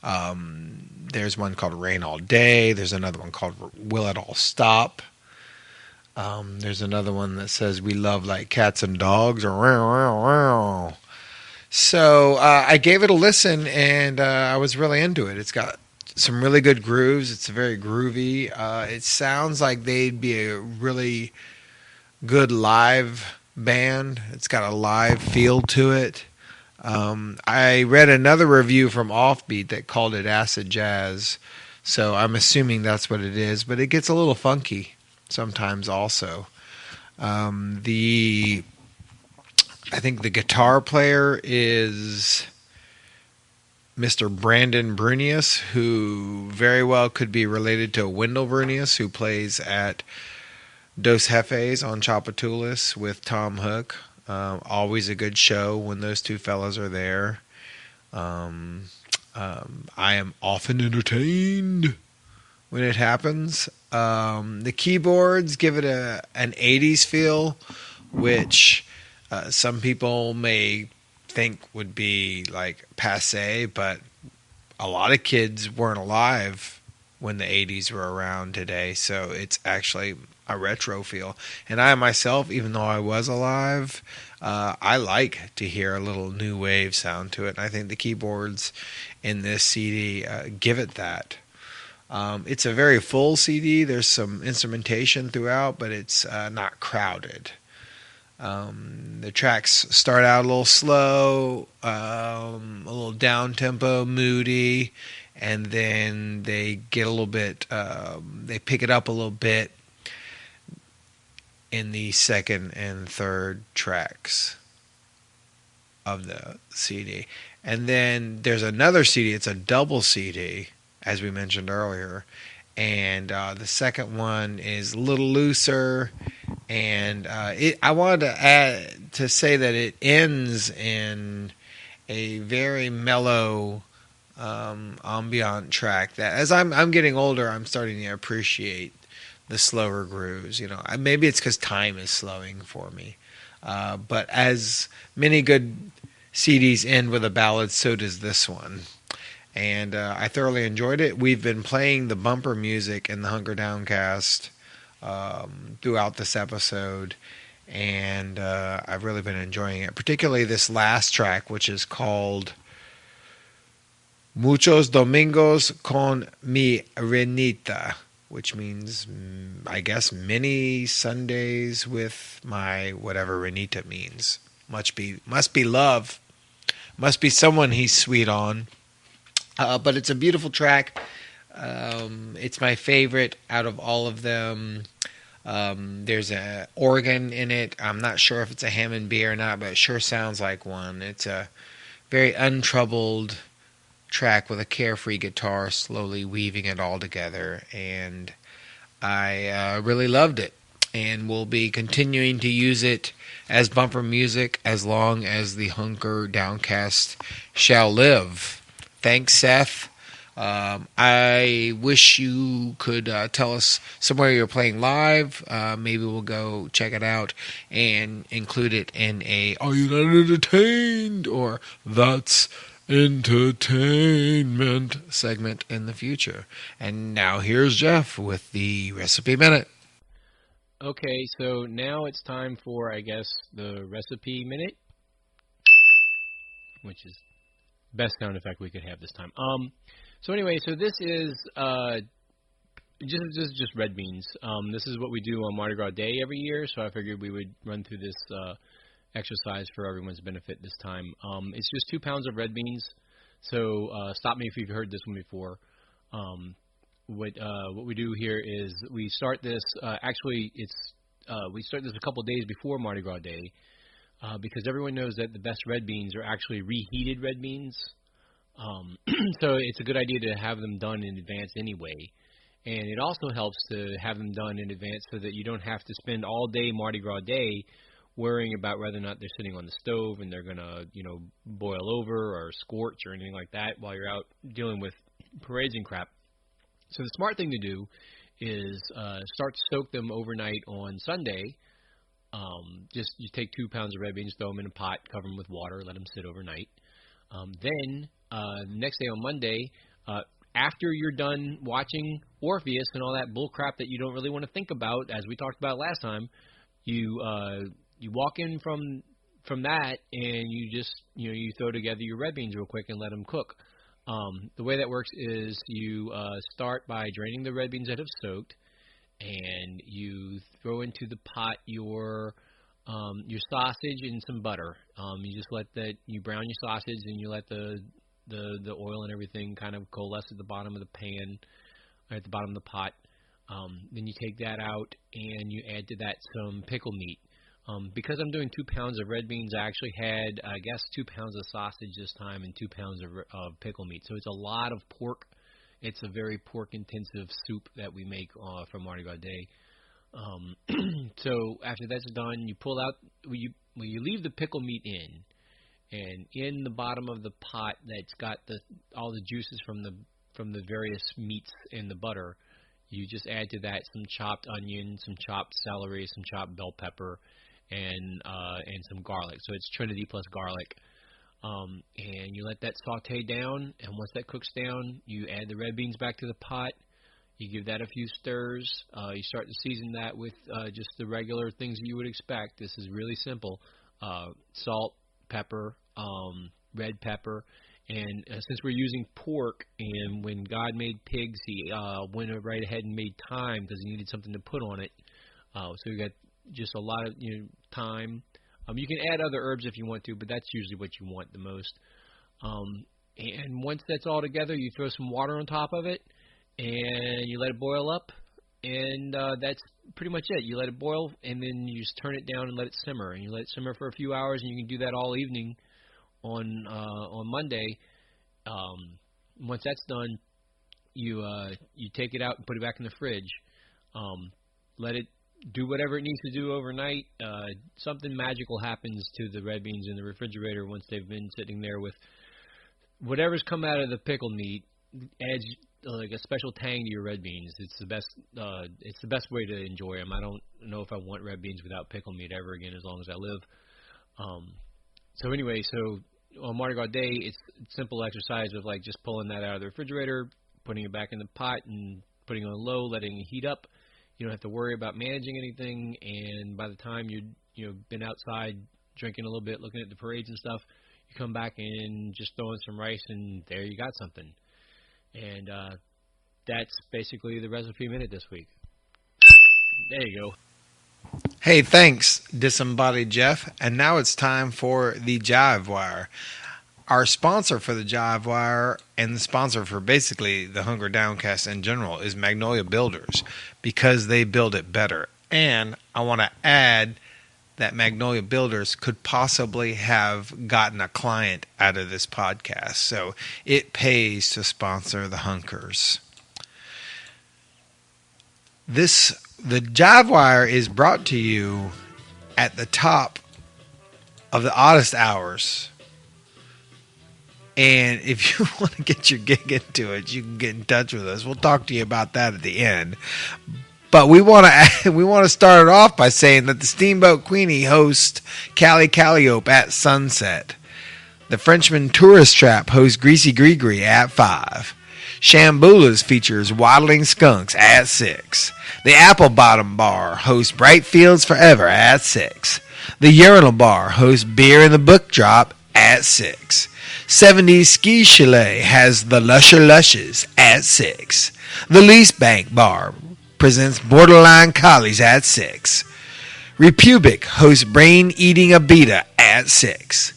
There's one called Rain All Day. There's another one called Will It All Stop? There's another one that says we love like cats and dogs. Or so I gave it a listen, and I was really into it. It's got some really good grooves. It's very groovy. It sounds like they'd be a really good live band. It's got a live feel to it. I read another review from Offbeat that called it acid jazz, so I'm assuming that's what it is, but it gets a little funky sometimes also. I think the guitar player is Mr. Brandon Brunius, who very well could be related to Wendell Brunius, who plays at Dos Jefes on Chapatulas with Tom Hook. Always a good show when those two fellas are there. I am often entertained when it happens. The keyboards give it an 80s feel, which some people may think would be like passe, but a lot of kids weren't alive when the 80s were around today, so it's actually a retro feel. And I myself, even though I was alive, I like to hear a little new wave sound to it, and I think the keyboards in this CD give it that. It's a very full CD. There's some instrumentation throughout, but it's not crowded. The tracks start out a little slow, a little down-tempo, moody, and then they get a little bit, they pick it up a little bit in the second and third tracks of the CD. And then there's another CD. It's a double CD, as we mentioned earlier, and the second one is a little looser, and I wanted to say that it ends in a very mellow ambient track that, as I'm getting older, I'm starting to appreciate the slower grooves. You know, maybe it's because time is slowing for me, but as many good CDs end with a ballad, so does this one. And I thoroughly enjoyed it. We've been playing the bumper music in the Hunker Downcast throughout this episode, and I've really been enjoying it, particularly this last track, which is called Muchos Domingos con mi Renita, which means, I guess, many Sundays with my whatever Renita means. Must be love. Must be someone he's sweet on. But it's a beautiful track. It's my favorite out of all of them. There's an organ in it. I'm not sure if it's a Hammond B or not, but it sure sounds like one. It's a very untroubled track with a carefree guitar slowly weaving it all together. And I really loved it. And we'll be continuing to use it as bumper music as long as the Hunker Downcast shall live. Thanks, Seth. I wish you could tell us somewhere you're playing live. Maybe we'll go check it out and include it in a "Are you not entertained?" or "That's entertainment" segment in the future. And now here's Jeff with the Recipe Minute. Okay, so now it's time for, I guess, the Recipe Minute. which is best sound effect we could have this time. So anyway, so this is just red beans. This is what we do on Mardi Gras Day every year, so I figured we would run through this exercise for everyone's benefit this time. It's just 2 pounds of red beans, so stop me if you've heard this one before. What we do here is we start this, we start this a couple days before Mardi Gras Day, because everyone knows that the best red beans are actually reheated red beans. So it's a good idea to have them done in advance anyway. And it also helps to have them done in advance so that you don't have to spend all day Mardi Gras Day worrying about whether or not they're sitting on the stove and they're going to, boil over or scorch or anything like that while you're out dealing with parades and crap. So the smart thing to do is start to soak them overnight on Sunday. Just you take 2 pounds of red beans, throw them in a pot, cover them with water, let them sit overnight. Then the next day on Monday, after you're done watching Orpheus and all that bull crap that you don't really want to think about, as we talked about last time, you walk in from that and you just you throw together your red beans real quick and let them cook. The way that works is you start by draining the red beans that have soaked, and you throw into the pot your sausage and some butter. You just you brown your sausage and you let the oil and everything kind of coalesce at the bottom of the pan, or at the bottom of the pot. Then you take that out and you add to that some pickle meat. Because I'm doing 2 pounds of red beans, I actually had, 2 pounds of sausage this time and 2 pounds of pickle meat. So it's a lot of pork. It's a very pork-intensive soup that we make for Mardi Gras Day. So after that's done, you pull out, you leave the pickle meat in, and in the bottom of the pot that's got all the juices from the various meats and the butter, you just add to that some chopped onion, some chopped celery, some chopped bell pepper, and some garlic. So it's Trinity plus garlic. And you let that saute down, and once that cooks down, you add the red beans back to the pot. You give that a few stirs. You start to season that with just the regular things that you would expect. This is really simple. Salt, pepper, red pepper. And since we're using pork, and when God made pigs, he went right ahead and made thyme because he needed something to put on it. So you got just a lot of thyme. You can add other herbs if you want to, but that's usually what you want the most. And once that's all together, you throw some water on top of it, and you let it boil up, and that's pretty much it. You let it boil, and then you just turn it down and let it simmer, and you let it simmer for a few hours, and you can do that all evening on Monday. Once that's done, you take it out and put it back in the fridge. Let it do whatever it needs to do overnight. Something magical happens to the red beans in the refrigerator once they've been sitting there with whatever's come out of the pickle meat. Adds like a special tang to your red beans. It's the best. It's the best way to enjoy them. I don't know if I want red beans without pickle meat ever again as long as I live. So anyway, on Mardi Gras Day, it's a simple exercise of like just pulling that out of the refrigerator, putting it back in the pot, and putting it on low, letting it heat up. You don't have to worry about managing anything, and by the time you've been outside drinking a little bit, looking at the parades and stuff, you come back and just throw in some rice, and there you got something. And that's basically the recipe minute this week. There you go. Hey, thanks, Disembodied Jeff. And now it's time for the Jive Wire. Our sponsor for the Jive Wire, and the sponsor for basically the Hunger Downcast in general, is Magnolia Builders, because they build it better. And I want to add that Magnolia Builders could possibly have gotten a client out of this podcast. So it pays to sponsor the Hunkers. The Jive Wire is brought to you at the top of the oddest hours. And if you want to get your gig into it, you can get in touch with us. We'll talk to you about that at the end. But we want to start it off by saying that the Steamboat Queenie hosts Callie Calliope at sunset. The Frenchman Tourist Trap hosts Greasy Gree at 5. Shamboula's features Waddling Skunks at 6. The Apple Bottom Bar hosts Bright Fields Forever at 6. The Urinal Bar hosts Beer in the Book Drop at at 6. 70s Ski Chalet has the Lusher Lushes at 6. The Lease Bank Bar presents Borderline Collies at 6. Repubic hosts Brain Eating a Beta at 6.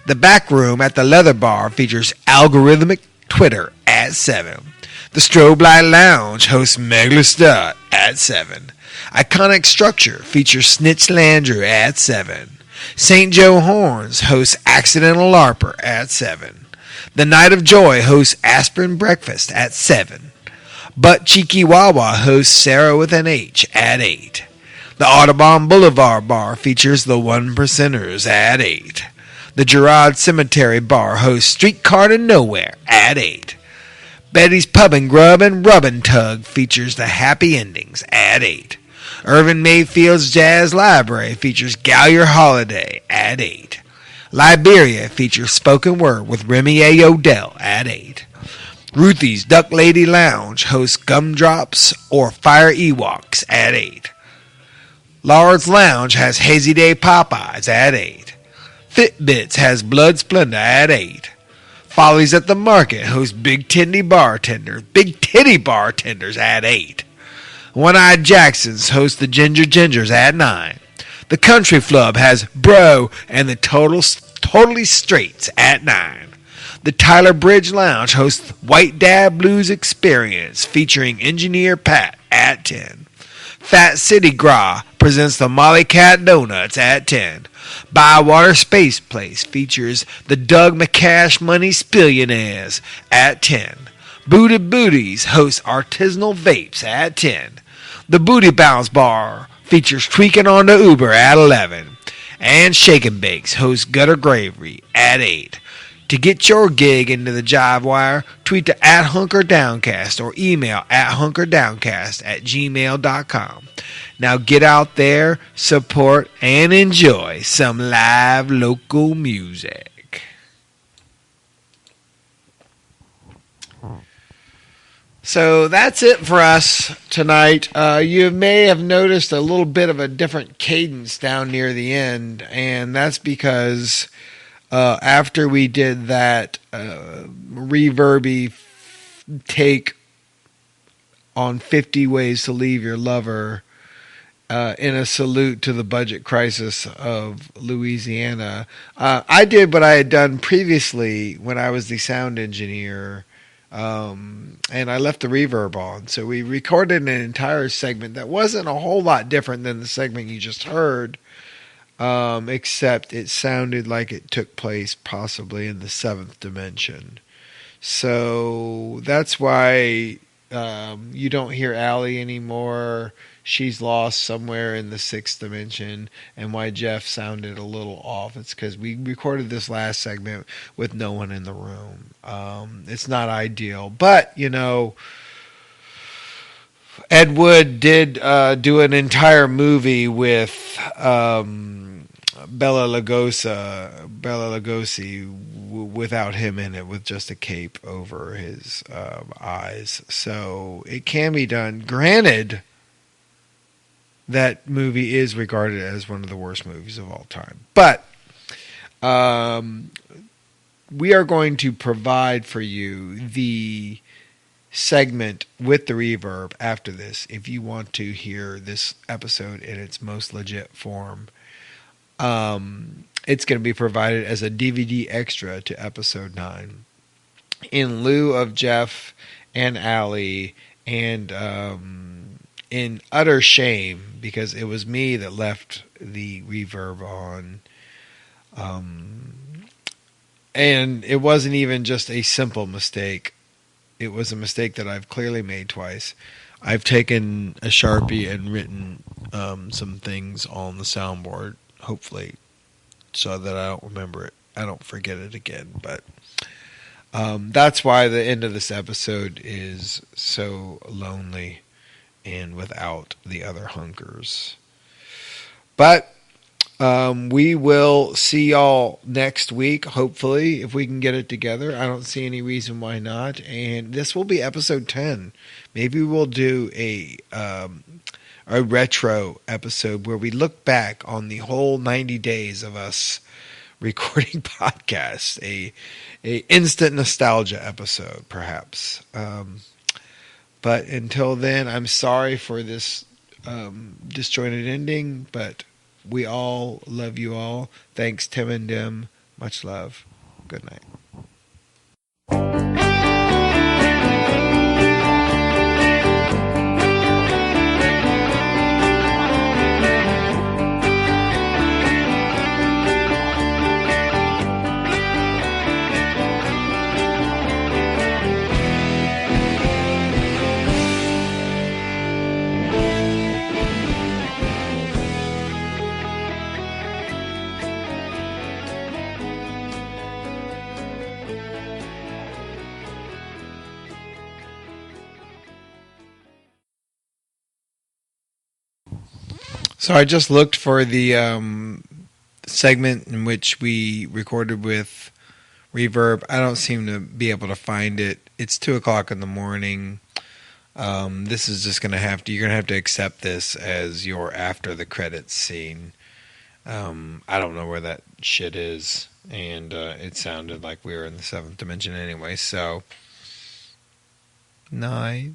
The Back Room at the Leather Bar features Algorithmic Twitter at 7. The Strobe Light Lounge hosts Megalostud at 7. Iconic Structure features Snitch Landrew at 7. St. Joe Horns hosts Accidental LARPer at 7. The Night of Joy hosts Aspirin Breakfast at 7. Butt Cheeky Wawa hosts Sarah with an H at 8. The Audubon Boulevard Bar features the One Percenters at 8. The Girard Cemetery Bar hosts Streetcar to Nowhere at 8. Betty's Pub and Grub and Rub and Tug features the Happy Endings at 8. Irvin Mayfield's Jazz Library features Gallier Holiday at 8. Liberia features Spoken Word with Remy A. Odell at 8. Ruthie's Duck Lady Lounge hosts Gumdrops or Fire Ewoks at 8. Lord's Lounge has Hazy Day Popeyes at 8. Fitbits has Blood Splenda at 8. Follies at the Market hosts Big Titty Bartenders at 8. One-Eyed Jacksons host the Ginger Gingers at 9. The Country Flub has Bro and the Totally Straights at 9. The Tyler Bridge Lounge hosts White Dad Blues Experience featuring Engineer Pat at 10. Fat City Gras presents the Molly Cat Donuts at 10. Bywater Space Place features the Doug McCash Money Spillionaires at 10. Booty Booties hosts Artisanal Vapes at 10. The Booty Bounce Bar features Tweaking on the Uber at 11. And Shake and Bakes hosts Gutter Gravery at 8. To get your gig into the Jive Wire, tweet to @HunkerDowncast or email @HunkerDowncast@gmail.com. Now get out there, support, and enjoy some live local music. So that's it for us tonight. You may have noticed a little bit of a different cadence down near the end, and that's because after we did that reverby take on 50 Ways to Leave Your Lover in a salute to the budget crisis of Louisiana, I did what I had done previously when I was the sound engineer, and I left the reverb on. So we recorded an entire segment that wasn't a whole lot different than the segment you just heard, except it sounded like it took place possibly in the seventh dimension. So that's why you don't hear Alli anymore. She's lost somewhere in the sixth dimension, and why Jeff sounded a little off. It's because we recorded this last segment with no one in the room. It's not ideal, but you know, Ed Wood did do an entire movie with Bella Lugosi without him in it, with just a cape over his eyes. So it can be done. Granted, that movie is regarded as one of the worst movies of all time. But we are going to provide for you the segment with the reverb after this, if you want to hear this episode in its most legit form. It's going to be provided as a DVD extra to episode 9. In lieu of Jeff and Alli, and in utter shame, because it was me that left the reverb on. And it wasn't even just a simple mistake. It was a mistake that I've clearly made twice. I've taken a Sharpie and written some things on the soundboard, hopefully, so that I don't remember it. I don't forget it again. But that's why the end of this episode is so lonely and without the other hunkers. But we will see y'all next week, hopefully, if we can get it together. I don't see any reason why not. And this will be episode 10. Maybe we'll do a retro episode where we look back on the whole 90 days of us recording podcast, a instant nostalgia episode, perhaps. But until then, I'm sorry for this disjointed ending, but we all love you all. Thanks, Tim and Dim. Much love. Good night. So I just looked for the segment in which we recorded with reverb. I don't seem to be able to find it. It's 2:00 in the morning. This is just you're gonna have to accept this as your after the credits scene. I don't know where that shit is, and it sounded like we were in the seventh dimension anyway. So, night.